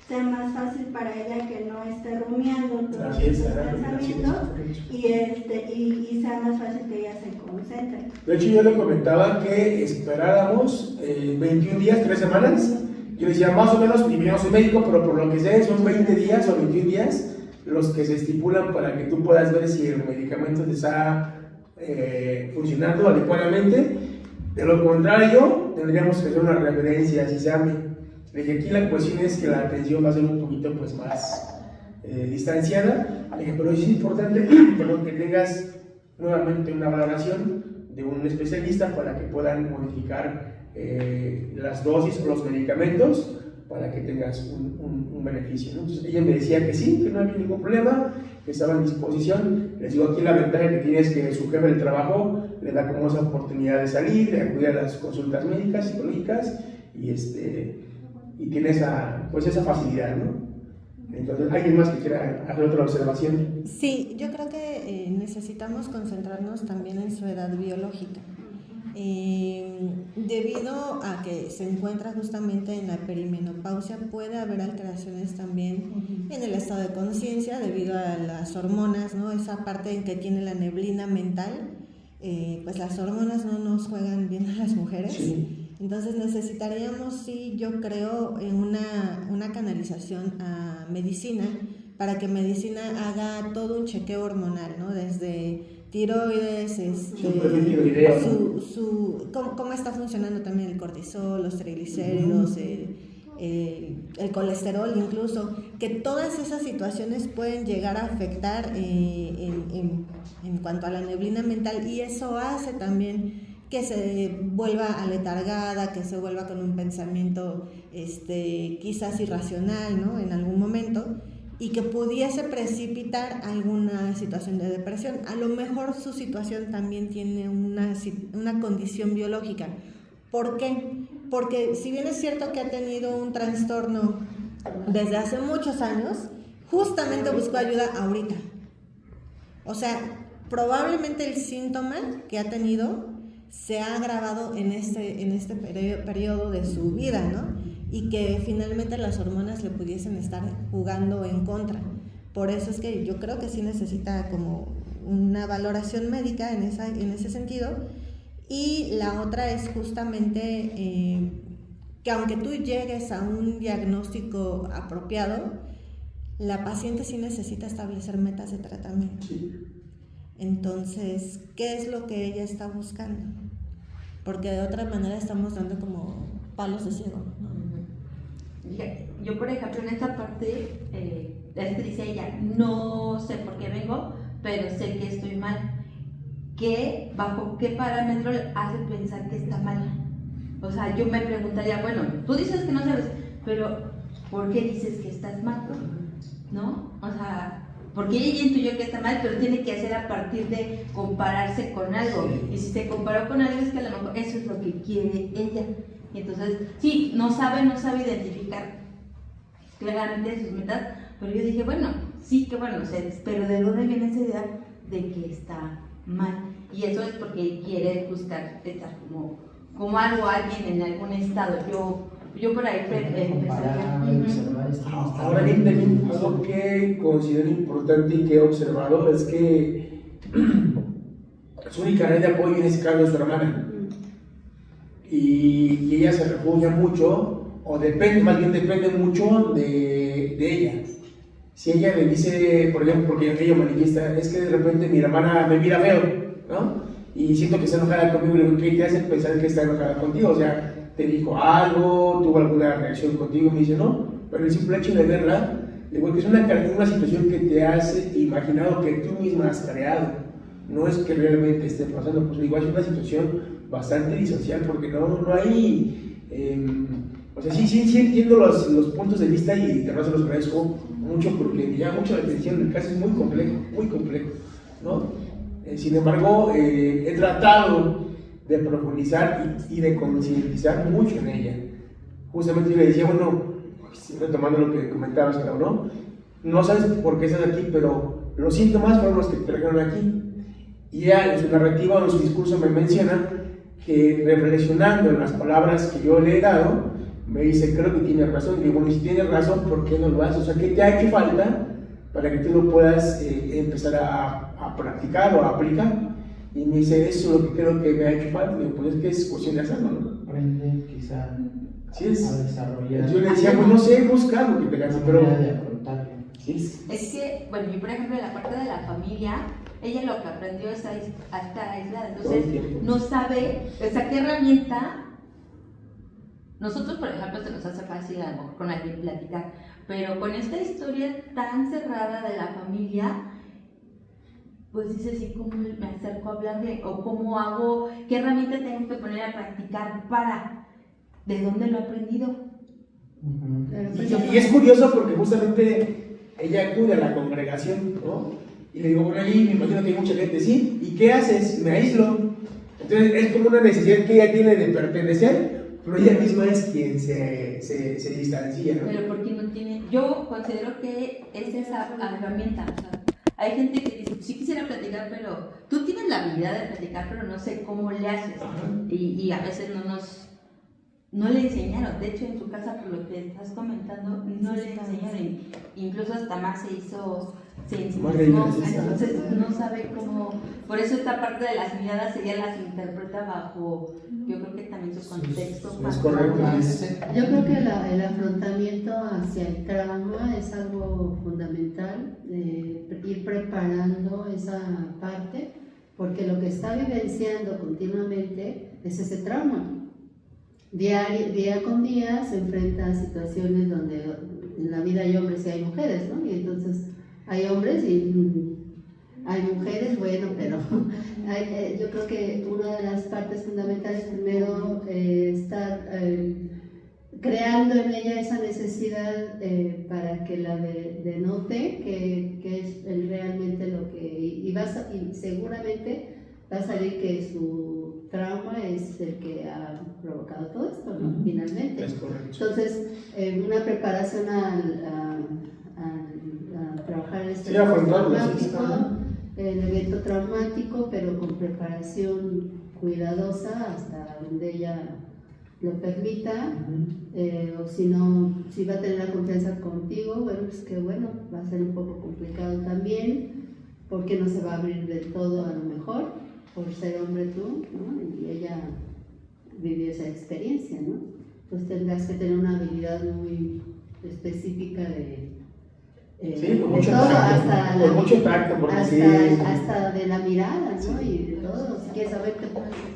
Speaker 5: sea más fácil para ella que no esté rumiando todos esos pensamientos y sea más fácil que ella se concentre.
Speaker 1: De hecho, yo le comentaba que esperáramos 21 días, 3 semanas. Yo le decía, más o menos, y miramos un médico, pero por lo que sé, son 20 días o 21 días los que se estipulan para que tú puedas ver si el medicamento te está funcionando adecuadamente. De lo contrario, tendríamos que hacer una referencia, si se llame. Le dije, aquí la cuestión es que la atención va a ser un poquito pues, más distanciada. Le dije, pero es importante que tengas nuevamente una valoración de un especialista para que puedan modificar las dosis o los medicamentos para que tengas un beneficio, ¿no? Entonces ella me decía que sí, que no había ningún problema, que estaba en disposición. Les digo, aquí la ventaja que tiene es que su jefe del trabajo le da como esa oportunidad de salir, de acudir a las consultas médicas, psicológicas y tiene esa facilidad, ¿no? Entonces, ¿alguien más que quiera hacer otra observación?
Speaker 6: Sí, yo creo que necesitamos concentrarnos también en su edad biológica. Debido a que se encuentra justamente en la perimenopausia, puede haber alteraciones también en el estado de conciencia debido a las hormonas, ¿no? Esa parte en que tiene la neblina mental, pues las hormonas no nos juegan bien a las mujeres. Sí. Entonces necesitaríamos, sí, yo creo, en una canalización a medicina, para que medicina haga todo un chequeo hormonal, ¿no? Desde tiroides, cómo está funcionando también el cortisol, los triglicéridos, el colesterol incluso, que todas esas situaciones pueden llegar a afectar en cuanto a la neblina mental, y eso hace también que se vuelva aletargada, que se vuelva con un pensamiento quizás irracional, ¿no? En algún momento, y que pudiese precipitar alguna situación de depresión. A lo mejor su situación también tiene una condición biológica. ¿Por qué? Porque si bien es cierto que ha tenido un trastorno desde hace muchos años, justamente buscó ayuda ahorita. O sea, probablemente el síntoma que ha tenido se ha agravado en este periodo de su vida, ¿no? Y que finalmente las hormonas le pudiesen estar jugando en contra. Por eso es que yo creo que sí necesita como una valoración médica en ese sentido. Y la otra es justamente que aunque tú llegues a un diagnóstico apropiado, la paciente sí necesita establecer metas de tratamiento. Entonces, ¿qué es lo que ella está buscando? Porque de otra manera estamos dando como palos de ciego, ¿no?
Speaker 7: Yo, por ejemplo, en esta parte, es que dice ella, no sé por qué vengo, pero sé que estoy mal. ¿Bajo qué parámetro hace pensar que está mal? O sea, yo me preguntaría, bueno, tú dices que no sabes, pero ¿por qué dices que estás mal? ¿No? O sea, porque ella intuyó que está mal, pero tiene que hacer a partir de compararse con algo.
Speaker 1: Sí.
Speaker 7: Y si se comparó con algo es que a lo mejor eso es lo que quiere ella. Y entonces, sí, no sabe identificar claramente sus metas, pero yo dije, bueno, sí que bueno, pero ¿de dónde viene esa idea de que está mal? Y eso es porque quiere buscar estar como alguien en algún estado. Yo por ahí
Speaker 4: Comparar,
Speaker 7: pensaría.
Speaker 4: observar esto no está
Speaker 1: Ahora
Speaker 4: bien.
Speaker 1: bien, también algo que considero importante y que he observado es que su única red de apoyo en ese caso es su hermana. Y ella se refugia mucho, o depende, más bien depende mucho de ella. Si ella le dice, por ejemplo, porque ella manifiesta, es que de repente mi hermana me mira feo, ¿no? Y siento que está enojada conmigo, y le digo, ¿qué te hace pensar que está enojada contigo? O sea, te dijo algo, tuvo alguna reacción contigo, me dice, no, pero el simple hecho de verla, digo que es una situación que te hace imaginado que tú misma has creado, no es que realmente esté pasando, pues igual es una situación bastante disocial, porque no hay, o sea, sí entiendo los puntos de vista y de verdad se los agradezco mucho porque me llama mucho la atención, el caso es muy complejo, ¿no? Sin embargo, he tratado de profundizar y de concientizar mucho en ella. Justamente yo le decía, bueno, retomando lo que comentabas, ¿no? No sabes por qué estás aquí, pero los síntomas fueron los que te trajeron aquí. Y ella en su narrativa o en su discurso me menciona que reflexionando en las palabras que yo le he dado, me dice, creo que tienes razón. Y digo, bueno, si tienes razón, ¿por qué no lo haces? O sea, ¿qué te ha hecho falta para que tú lo puedas empezar a practicar o a aplicar? Y me dice, eso es lo que creo que me ha hecho falta. Y digo, pues es que es cuestión de hacerlo, ¿no?
Speaker 4: Aprende quizá
Speaker 1: Sí es.
Speaker 4: a desarrollar.
Speaker 1: Yo le decía, pues no sé, buscar lo que te hace, pero...
Speaker 4: manera de afrontarlo.
Speaker 1: Sí es.
Speaker 7: Es que, bueno, yo por ejemplo en la parte de la familia, ella lo que aprendió es a estar aislada,
Speaker 1: Todo el
Speaker 7: entonces
Speaker 1: tiempo.
Speaker 7: no sabe, o sea, qué herramienta. Nosotros, por ejemplo, se nos hace fácil a lo mejor con alguien platicar, pero con esta historia tan cerrada de la familia, pues dice sí, ¿cómo me acerco a hablarle? O cómo hago, qué herramienta tengo que poner a practicar para, ¿de dónde lo he aprendido?
Speaker 4: Ujú.
Speaker 2: Pero,
Speaker 1: Y es curioso porque justamente ella acude a la congregación, ¿no? Y le digo, bueno, allí me imagino que hay mucha gente, sí, ¿y qué haces? Me aíslo. Entonces es como una necesidad que ella tiene de pertenecer, pero ella misma es quien se distancia, ¿no?
Speaker 7: Pero porque no tiene, yo considero que es esa herramienta, o sea, hay gente que dice, sí quisiera platicar, pero tú tienes la habilidad de platicar, pero no sé cómo le haces, y a veces no le enseñaron, de hecho en su casa, por lo que estás comentando, no le enseñaron, incluso hasta más se ensimismó, entonces no sabe cómo, por eso esta parte de las miradas ella las interpreta bajo, yo creo que también su contexto.
Speaker 1: Es correcto.
Speaker 2: Yo creo que el afrontamiento hacia el trauma es algo fundamental, ir preparando esa parte, porque lo que está vivenciando continuamente es ese trauma. Día con día se enfrenta a situaciones donde en la vida hay hombres y hay mujeres, ¿no? Y entonces hay hombres y hay mujeres, bueno, pero yo creo que una de las partes fundamentales primero estar creando en ella esa necesidad para que la denote que es realmente lo que y seguramente va a salir que su trauma es el que ha provocado todo esto, ¿no? Finalmente.
Speaker 1: Es correcto.
Speaker 2: Entonces, una preparación a trabajar el
Speaker 1: Sí, afrontarlo, sí,
Speaker 2: traumático, el evento traumático, pero con preparación cuidadosa hasta donde ella lo permita, o si no, si va a tener la confianza contigo, bueno, pues que bueno, va a ser un poco complicado también, porque no se va a abrir del todo a lo mejor, por ser hombre tú, ¿no? Y ella vivió esa experiencia, ¿no? Pues tendrás que tener una habilidad muy específica de
Speaker 1: Sí, con
Speaker 2: de
Speaker 1: mucho
Speaker 2: todo,
Speaker 1: tacto, con mucho tacto, porque sí.
Speaker 2: hasta de la mirada, ¿no? Y de todo, si quieres saber,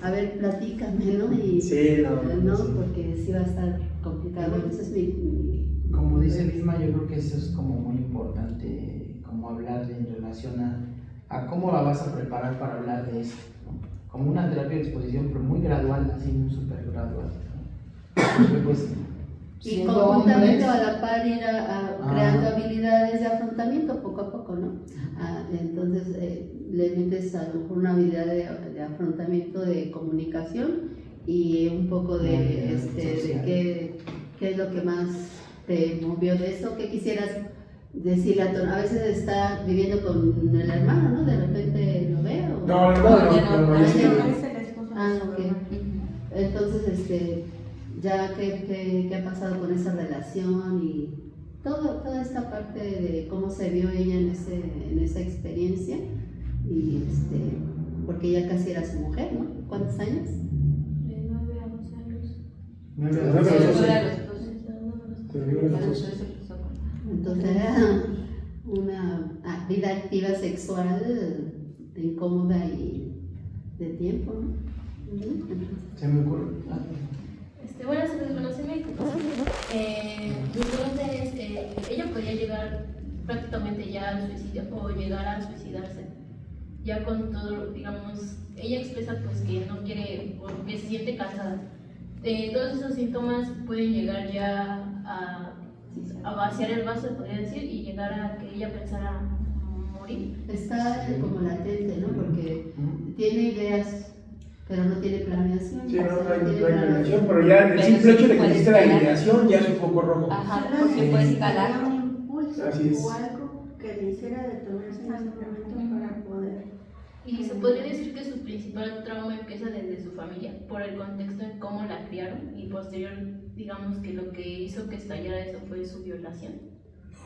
Speaker 2: a ver, platícame, ¿no? Y,
Speaker 1: Sí,
Speaker 2: no,
Speaker 1: sí.
Speaker 2: porque sí va a estar complicado. Ese es mi
Speaker 4: Como dice Vilma, yo creo que eso es como muy importante, como hablar en relación a cómo la vas a preparar para hablar de esto, ¿no? Como una terapia de exposición, pero muy gradual, así muy súper gradual, ¿no? Porque pues
Speaker 2: Y
Speaker 4: siendo
Speaker 2: conjuntamente
Speaker 4: hombres.
Speaker 2: a la par ir creando habilidades de afrontamiento poco a poco, ¿no? Entonces le metes a lo mejor una habilidad de afrontamiento, de comunicación y un poco de, de qué es lo que más te movió de eso, qué quisieras decirle a tu... A veces está viviendo con el hermano, ¿no? De repente lo ve o...
Speaker 1: No,
Speaker 7: es
Speaker 1: sí.
Speaker 7: el esposo.
Speaker 2: Ok. Entonces, ya qué ha pasado con esa relación y toda esta parte de cómo se vio ella en esa experiencia y porque ella casi era su mujer, ¿no? ¿Cuántos años?
Speaker 3: De 9 a 12 años.
Speaker 2: Entonces era una vida activa sexual incómoda y de tiempo, ¿no?
Speaker 1: Se me ocurre.
Speaker 8: Buenas tardes, bueno, soy México. Mi pregunta es, ella podía llegar prácticamente ya al suicidio o llegar a suicidarse, ya con todo, digamos, ella expresa pues que no quiere o que se siente cansada. Todos esos síntomas pueden llegar ya a vaciar el vaso, podría decir, y llegar a que ella pensara morir.
Speaker 2: Está como latente, ¿no? Porque tiene ideas, pero no tiene planeación.
Speaker 1: Sí, no hay
Speaker 2: tiene
Speaker 1: planeación, pero ya el simple hecho de que existe la ideación ya es un poco rojo.
Speaker 7: Ajá, porque puede escalar.
Speaker 5: Un impulso
Speaker 1: Así es.
Speaker 5: o algo que le hiciera detenerse en ese momento para poder.
Speaker 8: Y se podría decir que su principal trauma empieza desde su familia, por el contexto en cómo la criaron y posterior, digamos que lo que hizo que estallara eso fue su violación.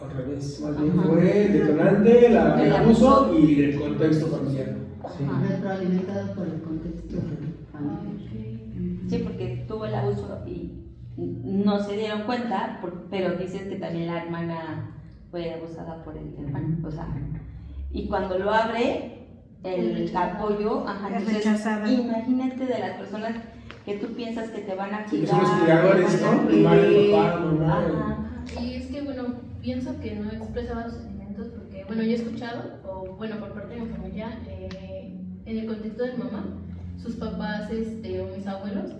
Speaker 1: Al revés, más bien fue el detonante, el abuso y el contexto familiar. Sí.
Speaker 2: Retroalimentado por el contexto familiar.
Speaker 7: Sí, porque tuvo el abuso y no se dieron cuenta, pero dices que también la hermana fue abusada por el hermano, o sea, y cuando lo abre, el apoyo, entonces, imagínate de las personas que tú piensas que te van a
Speaker 1: Sí,
Speaker 7: cuidar,
Speaker 1: son los cuidadores,
Speaker 7: te van a
Speaker 1: ¿no? Primario,
Speaker 7: querer.
Speaker 1: papá, mamá.
Speaker 7: Ajá.
Speaker 8: Y es que, bueno, pienso que no expresaba sus sentimientos porque, bueno, yo he escuchado, o bueno, por parte de mi familia, en el contexto de mi mamá, sus papás o mis abuelos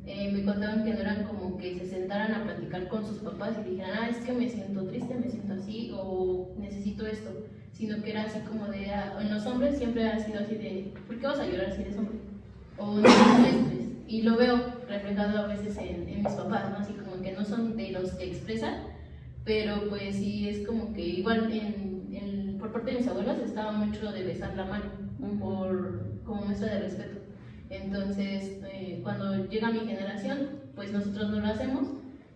Speaker 8: me contaban que no eran como que se sentaran a platicar con sus papás y dijeran, es que me siento triste, me siento así, o necesito esto, sino que era así como de, en los hombres siempre ha sido así de, ¿por qué vas a llorar si eres hombre? O no estrés. Y lo veo reflejado a veces en mis papás, ¿no? Así como que no son de los que expresan, pero pues sí es como que igual por parte de mis abuelos estaba mucho de besar la mano como muestra de respeto. Entonces cuando llega mi generación pues nosotros no lo hacemos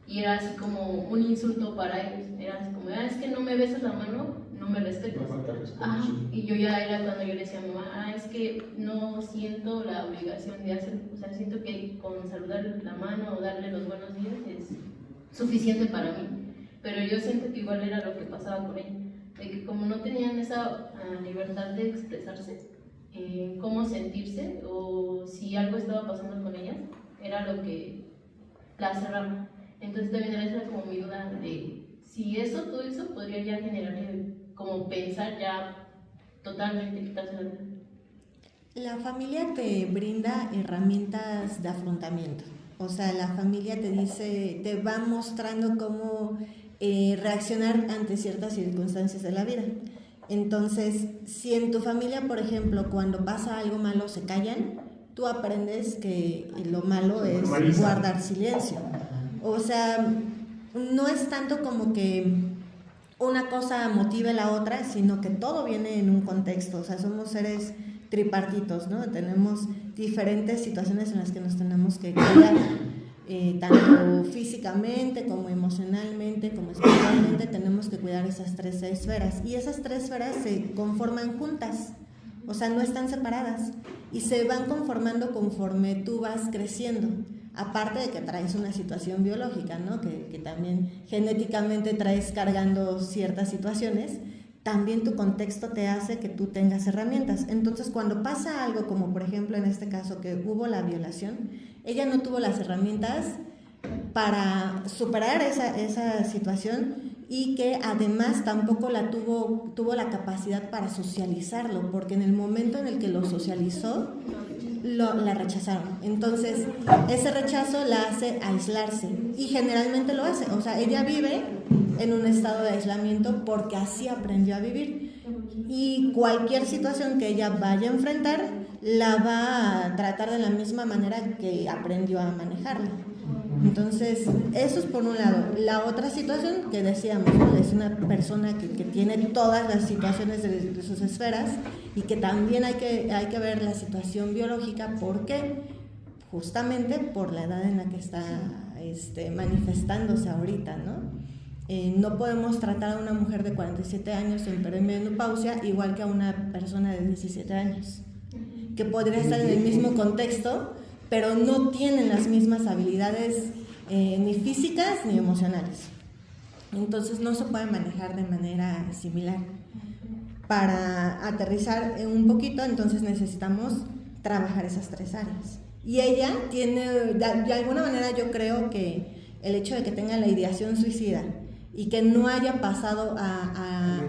Speaker 8: y era así como un insulto para ellos, era así como, es que no me besas la mano, no me respetas. Y yo ya era cuando yo le decía a mi mamá, es que no siento la obligación de hacerlo, o sea, siento que con saludarle la mano o darle los buenos días es suficiente para mí. Pero yo siento que igual era lo que pasaba con ella, de que como no tenían esa libertad de expresarse, cómo sentirse o si algo estaba pasando con ella, era lo que la cerraba. Entonces también era esa como mi duda de si todo eso podría ya generar como pensar ya totalmente quitarse la vida.
Speaker 6: La familia te brinda herramientas de afrontamiento. O sea, la familia te dice, te va mostrando cómo reaccionar ante ciertas circunstancias de la vida. Entonces, si en tu familia, por ejemplo, cuando pasa algo malo se callan, tú aprendes que lo malo es guardar silencio. O sea, no es tanto como que una cosa motive la otra, sino que todo viene en un contexto. O sea, somos seres tripartitos, ¿no? Tenemos diferentes situaciones en las que nos tenemos que cuidar. Tanto físicamente como emocionalmente como espiritualmente tenemos que cuidar esas tres esferas y esas tres esferas se conforman juntas, o sea, no están separadas y se van conformando conforme tú vas creciendo, aparte de que traes una situación biológica, ¿no? que también genéticamente traes cargando ciertas situaciones, también tu contexto te hace que tú tengas herramientas. Entonces, cuando pasa algo como por ejemplo en este caso que hubo la violación, ella no tuvo las herramientas para superar esa situación y que además tampoco tuvo la capacidad para socializarlo, porque en el momento en el que lo socializó, la rechazaron. Entonces, ese rechazo la hace aislarse y generalmente lo hace. O sea, ella vive en un estado de aislamiento porque así aprendió a vivir. Y cualquier situación que ella vaya a enfrentar, la va a tratar de la misma manera que aprendió a manejarla. Entonces, eso es por un lado. La otra situación que decíamos, ¿no? Es una persona que tiene todas las situaciones de sus esferas y que también hay que ver la situación biológica. ¿Por qué? Justamente por la edad en la que está manifestándose ahorita, ¿no? No podemos tratar a una mujer de 47 años en perimenopausia igual que a una persona de 17 años, que podría estar en el mismo contexto, pero no tienen las mismas habilidades ni físicas ni emocionales. Entonces no se puede manejar de manera similar. Para aterrizar un poquito, entonces necesitamos trabajar esas 3 áreas. Y ella tiene, de alguna manera yo creo que el hecho de que tenga la ideación suicida y que no haya pasado a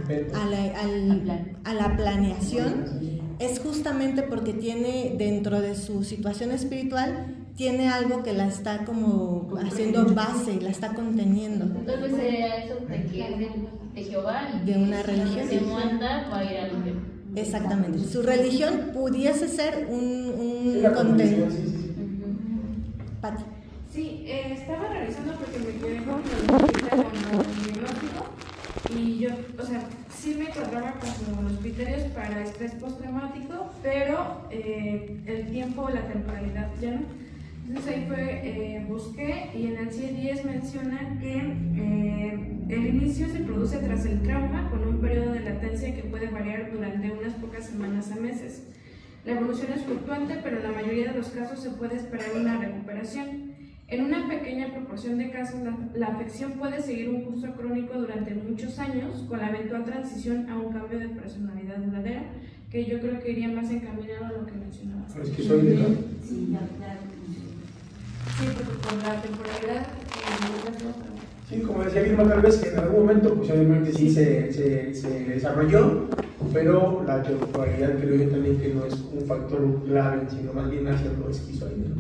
Speaker 6: la planeación es justamente porque tiene dentro de su situación espiritual, tiene algo que la está como haciendo base, la está conteniendo.
Speaker 8: Entonces sería eso de que es de Jehová y
Speaker 6: de una religión.
Speaker 8: Si se muerta va a ir al infierno.
Speaker 6: Exactamente. Su religión pudiese ser un contenido. Pati.
Speaker 3: Sí, estaba revisando porque me quedé con el diagnóstico y yo, o sea, sí me encontraba con los criterios para estrés postraumático, pero el tiempo, la temporalidad ya no. Entonces ahí fue, busqué y en el CIE-10 menciona que el inicio se produce tras el trauma con un periodo de latencia que puede variar durante unas pocas semanas a meses. La evolución es fluctuante, pero en la mayoría de los casos se puede esperar una recuperación. En una pequeña proporción de casos, la afección puede seguir un curso crónico durante muchos años, con la eventual transición a un cambio de personalidad duradera, que yo creo que iría más encaminado a lo que mencionabas.
Speaker 1: Es que soy de la...
Speaker 7: Sí, ya.
Speaker 3: Sí, porque por la temporalidad
Speaker 1: Sí, como decía Vilma, tal vez que en algún momento, pues obviamente sí se desarrolló, pero la temporalidad creo yo también que no es un factor clave, sino más bien hacia lo esquizoide.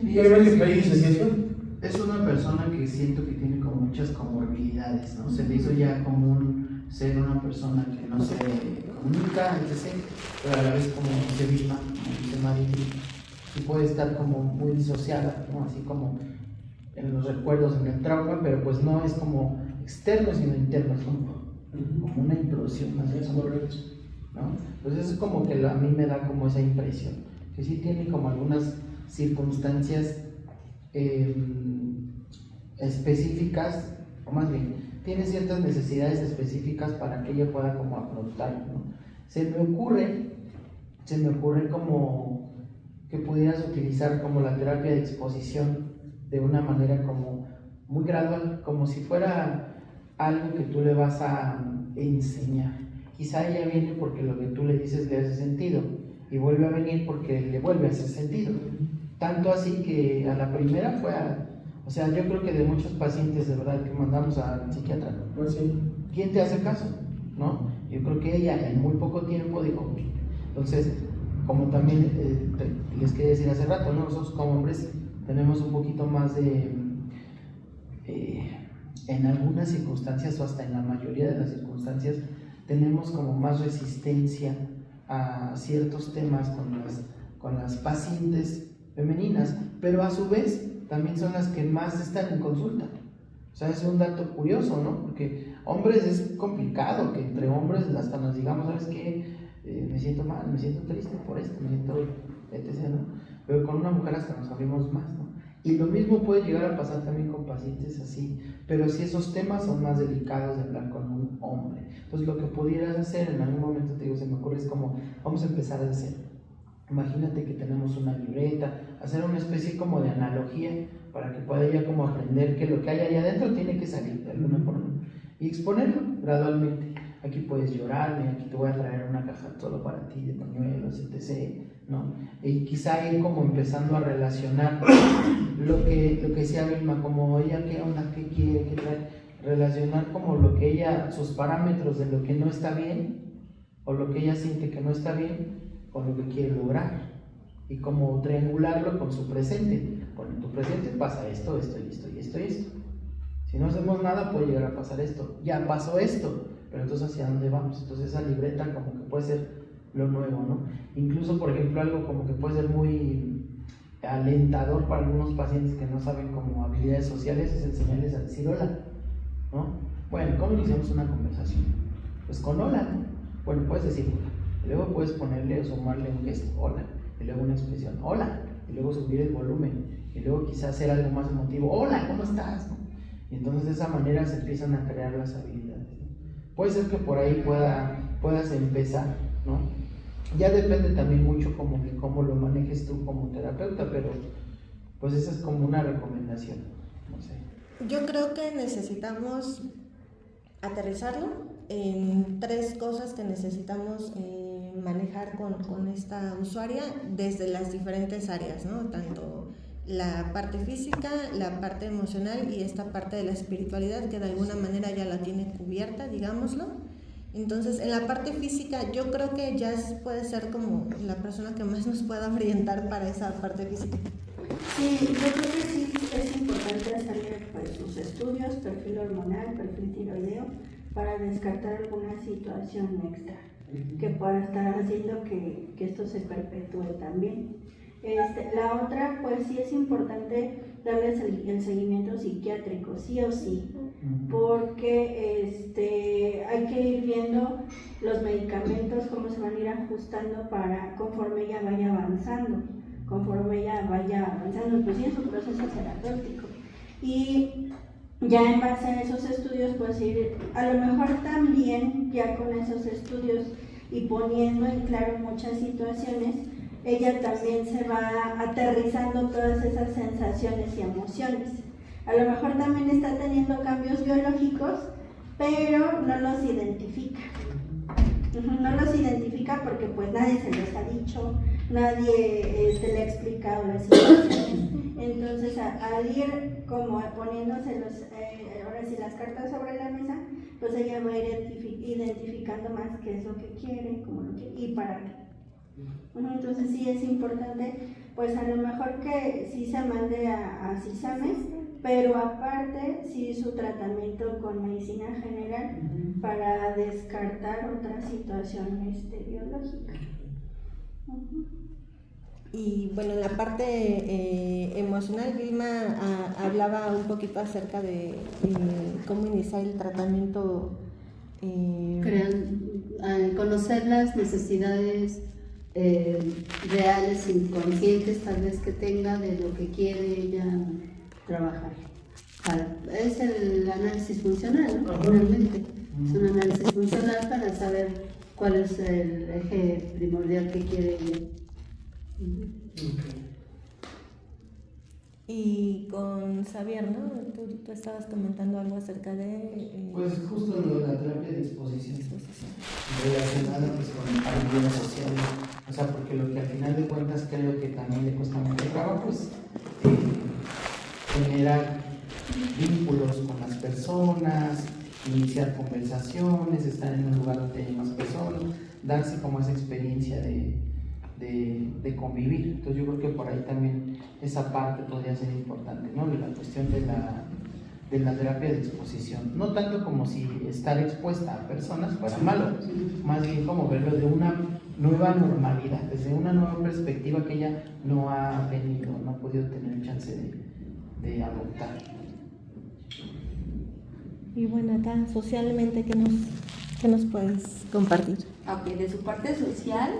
Speaker 1: Y obviamente hay disociación.
Speaker 4: Es una persona que siento que tiene como muchas comorbilidades, ¿no? Se le hizo ya común ser una persona que no se comunica, etc., pero a la vez, como dice Vilma, como dice Mari, y puede estar como muy disociada, ¿no? Así como en los recuerdos, en el trauma, pero pues no es como externo, sino interno, es como una implosión más bien, ¿no? Entonces es como que a mí me da como esa impresión, que sí tiene como algunas circunstancias específicas, o más bien, tiene ciertas necesidades específicas para que ella pueda como afrontar, ¿no? Se me ocurre como que pudieras utilizar como la terapia de exposición de una manera como muy gradual, como si fuera algo que tú le vas a enseñar. Quizá ella viene porque lo que tú le dices le hace sentido y vuelve a venir porque le vuelve a hacer sentido. Tanto así que a la primera fue o sea, yo creo que de muchos pacientes de verdad que mandamos al psiquiatra,
Speaker 1: Pues sí.
Speaker 4: ¿quién te hace caso? ¿No? Yo creo que ella en muy poco tiempo dijo, entonces, como también les quería decir hace rato, ¿no? Nosotros como hombres tenemos un poquito más de, en algunas circunstancias o hasta en la mayoría de las circunstancias, tenemos como más resistencia a ciertos temas con las pacientes femeninas, pero a su vez también son las que más están en consulta. O sea, es un dato curioso, ¿no? Porque hombres es complicado que entre hombres hasta nos digamos, ¿sabes qué? Me siento mal, me siento triste por esto, me siento etc., ¿no? Pero con una mujer hasta nos abrimos más, ¿no? Y lo mismo puede llegar a pasar también con pacientes así, pero si esos temas son más delicados de hablar con un hombre. Entonces lo que pudieras hacer en algún momento, te digo, se me ocurre, es como, vamos a empezar a hacer. Imagínate que tenemos una libreta, hacer una especie como de analogía para que pueda ella como aprender que lo que hay allá adentro tiene que salir de alguna forma y exponerlo gradualmente. Aquí puedes llorarme, aquí te voy a traer una caja solo para ti de pañuelos, etc., ¿no? Y quizá ir como empezando a relacionar lo que decía Vilma, como ella qué onda, qué quiere, qué trae, relacionar como lo que ella, sus parámetros de lo que no está bien o lo que ella siente que no está bien con lo que quiere lograr, y como triangularlo con su presente. Bueno, en tu presente pasa esto, esto y esto y esto y esto. Si no hacemos nada puede llegar a pasar esto. Ya pasó esto, pero entonces ¿hacia dónde vamos? Entonces esa libreta como que puede ser lo nuevo, ¿no? Incluso, por ejemplo, algo como que puede ser muy alentador para algunos pacientes que no saben como habilidades sociales es enseñarles a decir hola, ¿no? Bueno, ¿cómo iniciamos una conversación? Pues con hola, ¿no? Bueno, puedes decir hola, y luego puedes ponerle o sumarle un gesto, hola, y luego una expresión, hola, y luego subir el volumen, y luego quizás hacer algo más emotivo, hola, ¿cómo estás? ¿No? Y entonces de esa manera se empiezan a crear las habilidades, ¿no? Puede ser que por ahí puedas empezar, ¿no? Ya depende también mucho como de cómo lo manejes tú como terapeuta, pero pues esa es como una recomendación, no sé.
Speaker 6: Yo creo que necesitamos aterrizarlo en 3 cosas que necesitamos manejar con esta usuaria desde las diferentes áreas, ¿no? Tanto la parte física, la parte emocional y esta parte de la espiritualidad que de alguna manera ya la tiene cubierta, digámoslo. Entonces, en la parte física, yo creo que Jazz puede ser como la persona que más nos pueda orientar para esa parte física.
Speaker 5: Sí, yo creo que sí es importante hacerle pues, sus estudios, perfil hormonal, perfil tiroideo, para descartar alguna situación extra que pueda estar haciendo que esto se perpetúe también. La otra, pues sí es importante darles el seguimiento psiquiátrico, sí o sí, porque hay que ir viendo los medicamentos, cómo se van a ir ajustando conforme ella vaya avanzando, pues sí, en su proceso terapéutico. Y ya en base a esos estudios, pues ir, a lo mejor también ya con esos estudios y poniendo en claro muchas situaciones, ella también se va aterrizando todas esas sensaciones y emociones. A lo mejor también está teniendo cambios biológicos, pero no los identifica. No los identifica porque pues nadie se los ha dicho, nadie le ha explicado las situaciones. Entonces al ir como poniéndose ahora sí las cartas sobre la mesa, pues ella va a ir identificando más qué es lo que quiere, cómo lo quiere y para qué. Entonces sí es importante, pues a lo mejor que sí se mande a CISAMES, pero aparte sí su tratamiento con medicina general para descartar otra situación biológica.
Speaker 6: Y bueno, en la parte emocional, Vilma hablaba un poquito acerca de cómo iniciar el tratamiento.
Speaker 2: Conocer las necesidades reales, inconscientes tal vez que tenga de lo que quiere ella trabajar. Es el análisis funcional, ¿no? Realmente es un análisis funcional para saber cuál es el eje primordial que quiere ella.
Speaker 6: Y con Xavier, ¿no? Tú estabas comentando algo acerca de...
Speaker 4: Pues justo lo de la terapia de exposición relacionada pues, con habilidades sociales, o sea, porque lo que al final de cuentas creo que también le cuesta mucho trabajo es generar vínculos con las personas, iniciar conversaciones, estar en un lugar donde hay más personas, darse como esa experiencia de convivir. Entonces yo creo que por ahí también esa parte podría ser importante, ¿no? La cuestión de la terapia de exposición, no tanto como si estar expuesta a personas fuera malo, más bien como verlo de una nueva normalidad, desde una nueva perspectiva que ella no ha tenido, no ha podido tener chance de adoptar.
Speaker 6: Y bueno, acá socialmente, ¿qué nos puedes compartir?
Speaker 7: Ok, de su parte social,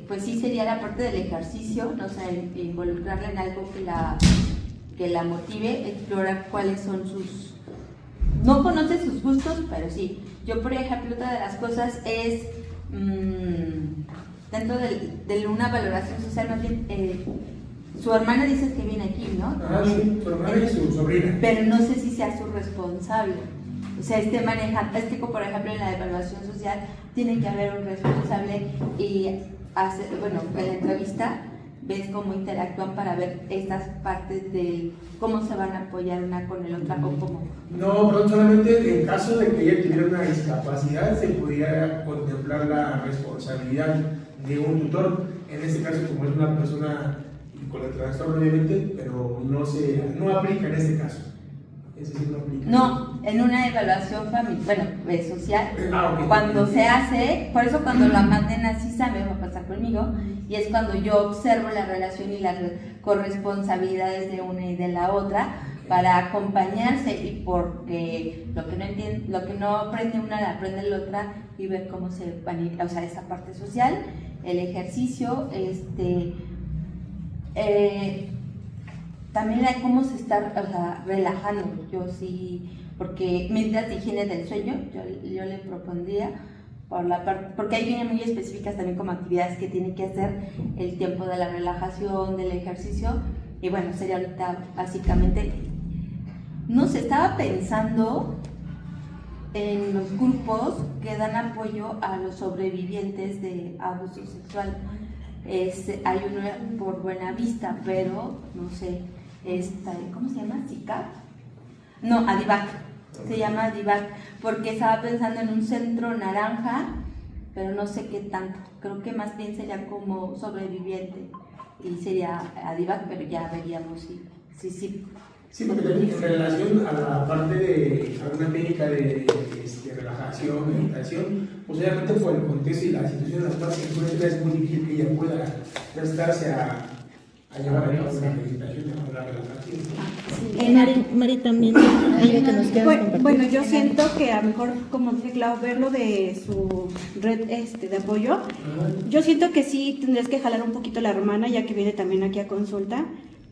Speaker 7: pues sí sería la parte del ejercicio, ¿no? O sea, involucrarla en algo que la motive, explorar cuáles son sus... No conoce sus gustos, pero sí. Yo, por ejemplo, otra de las cosas es, dentro de una valoración social, más bien, su hermana dice que viene aquí, ¿no?
Speaker 1: Sí, su hermana y su sobrina.
Speaker 7: Pero no sé si sea su responsable. O sea, por ejemplo, en la evaluación social tiene que haber un responsable y en la entrevista ves cómo interactúan para ver estas partes de cómo se van a apoyar una con el otra o cómo.
Speaker 1: No, pero solamente en caso de que ella tuviera una discapacidad se pudiera contemplar la responsabilidad de un tutor. en este caso como es una persona con el trastorno obviamente, pero no aplica en este caso. Ese sí no aplica.
Speaker 7: No, en una evaluación social,
Speaker 1: Ok.
Speaker 7: cuando se hace, por eso cuando la manden a CISA me va a pasar conmigo, y es cuando yo observo la relación y las corresponsabilidades de una y de la otra para acompañarse, y porque lo que no aprende una la aprende la otra, y ver cómo se van a ir, o sea, esa parte social, el ejercicio, también hay cómo se está, relajando. Yo sí, porque medidas de higiene del sueño, yo le propondría por la parte, porque ahí vienen muy específicas también como actividades que tiene que hacer, el tiempo de la relajación, del ejercicio, y bueno, sería ahorita básicamente, no se estaba pensando en los grupos que dan apoyo a los sobrevivientes de abuso sexual. Hay uno por Buenavista, pero no sé, ¿cómo se llama? ¿SICAP? No, Adivac, se llama Adivac, porque estaba pensando en un centro naranja, pero no sé qué tanto, creo que más bien sería como sobreviviente, y sería Adivac, pero ya veríamos si.
Speaker 1: Sí, porque también en relación a la parte de alguna técnica de relajación, meditación, pues obviamente por el contexto y la situación de las personas es muy difícil que ella pueda prestarse a llevar a cabo una meditación, una relajación.
Speaker 6: Mari, también hay algo que nos quieras compartir.
Speaker 9: Bueno, yo siento que a lo mejor, como dice Clau, verlo de su red de apoyo, yo siento que sí tendrías que jalar un poquito a la hermana, ya que viene también aquí a consulta,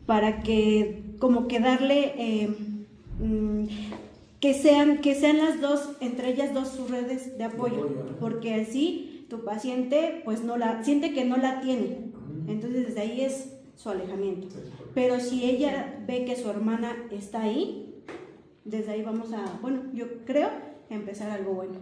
Speaker 9: para que como que darle que sean las dos, entre ellas dos, sus redes de apoyo, porque así tu paciente pues siente que no la tiene, entonces desde ahí es su alejamiento. Pero si ella ve que su hermana está ahí, desde ahí vamos a, bueno, yo creo, empezar algo bueno.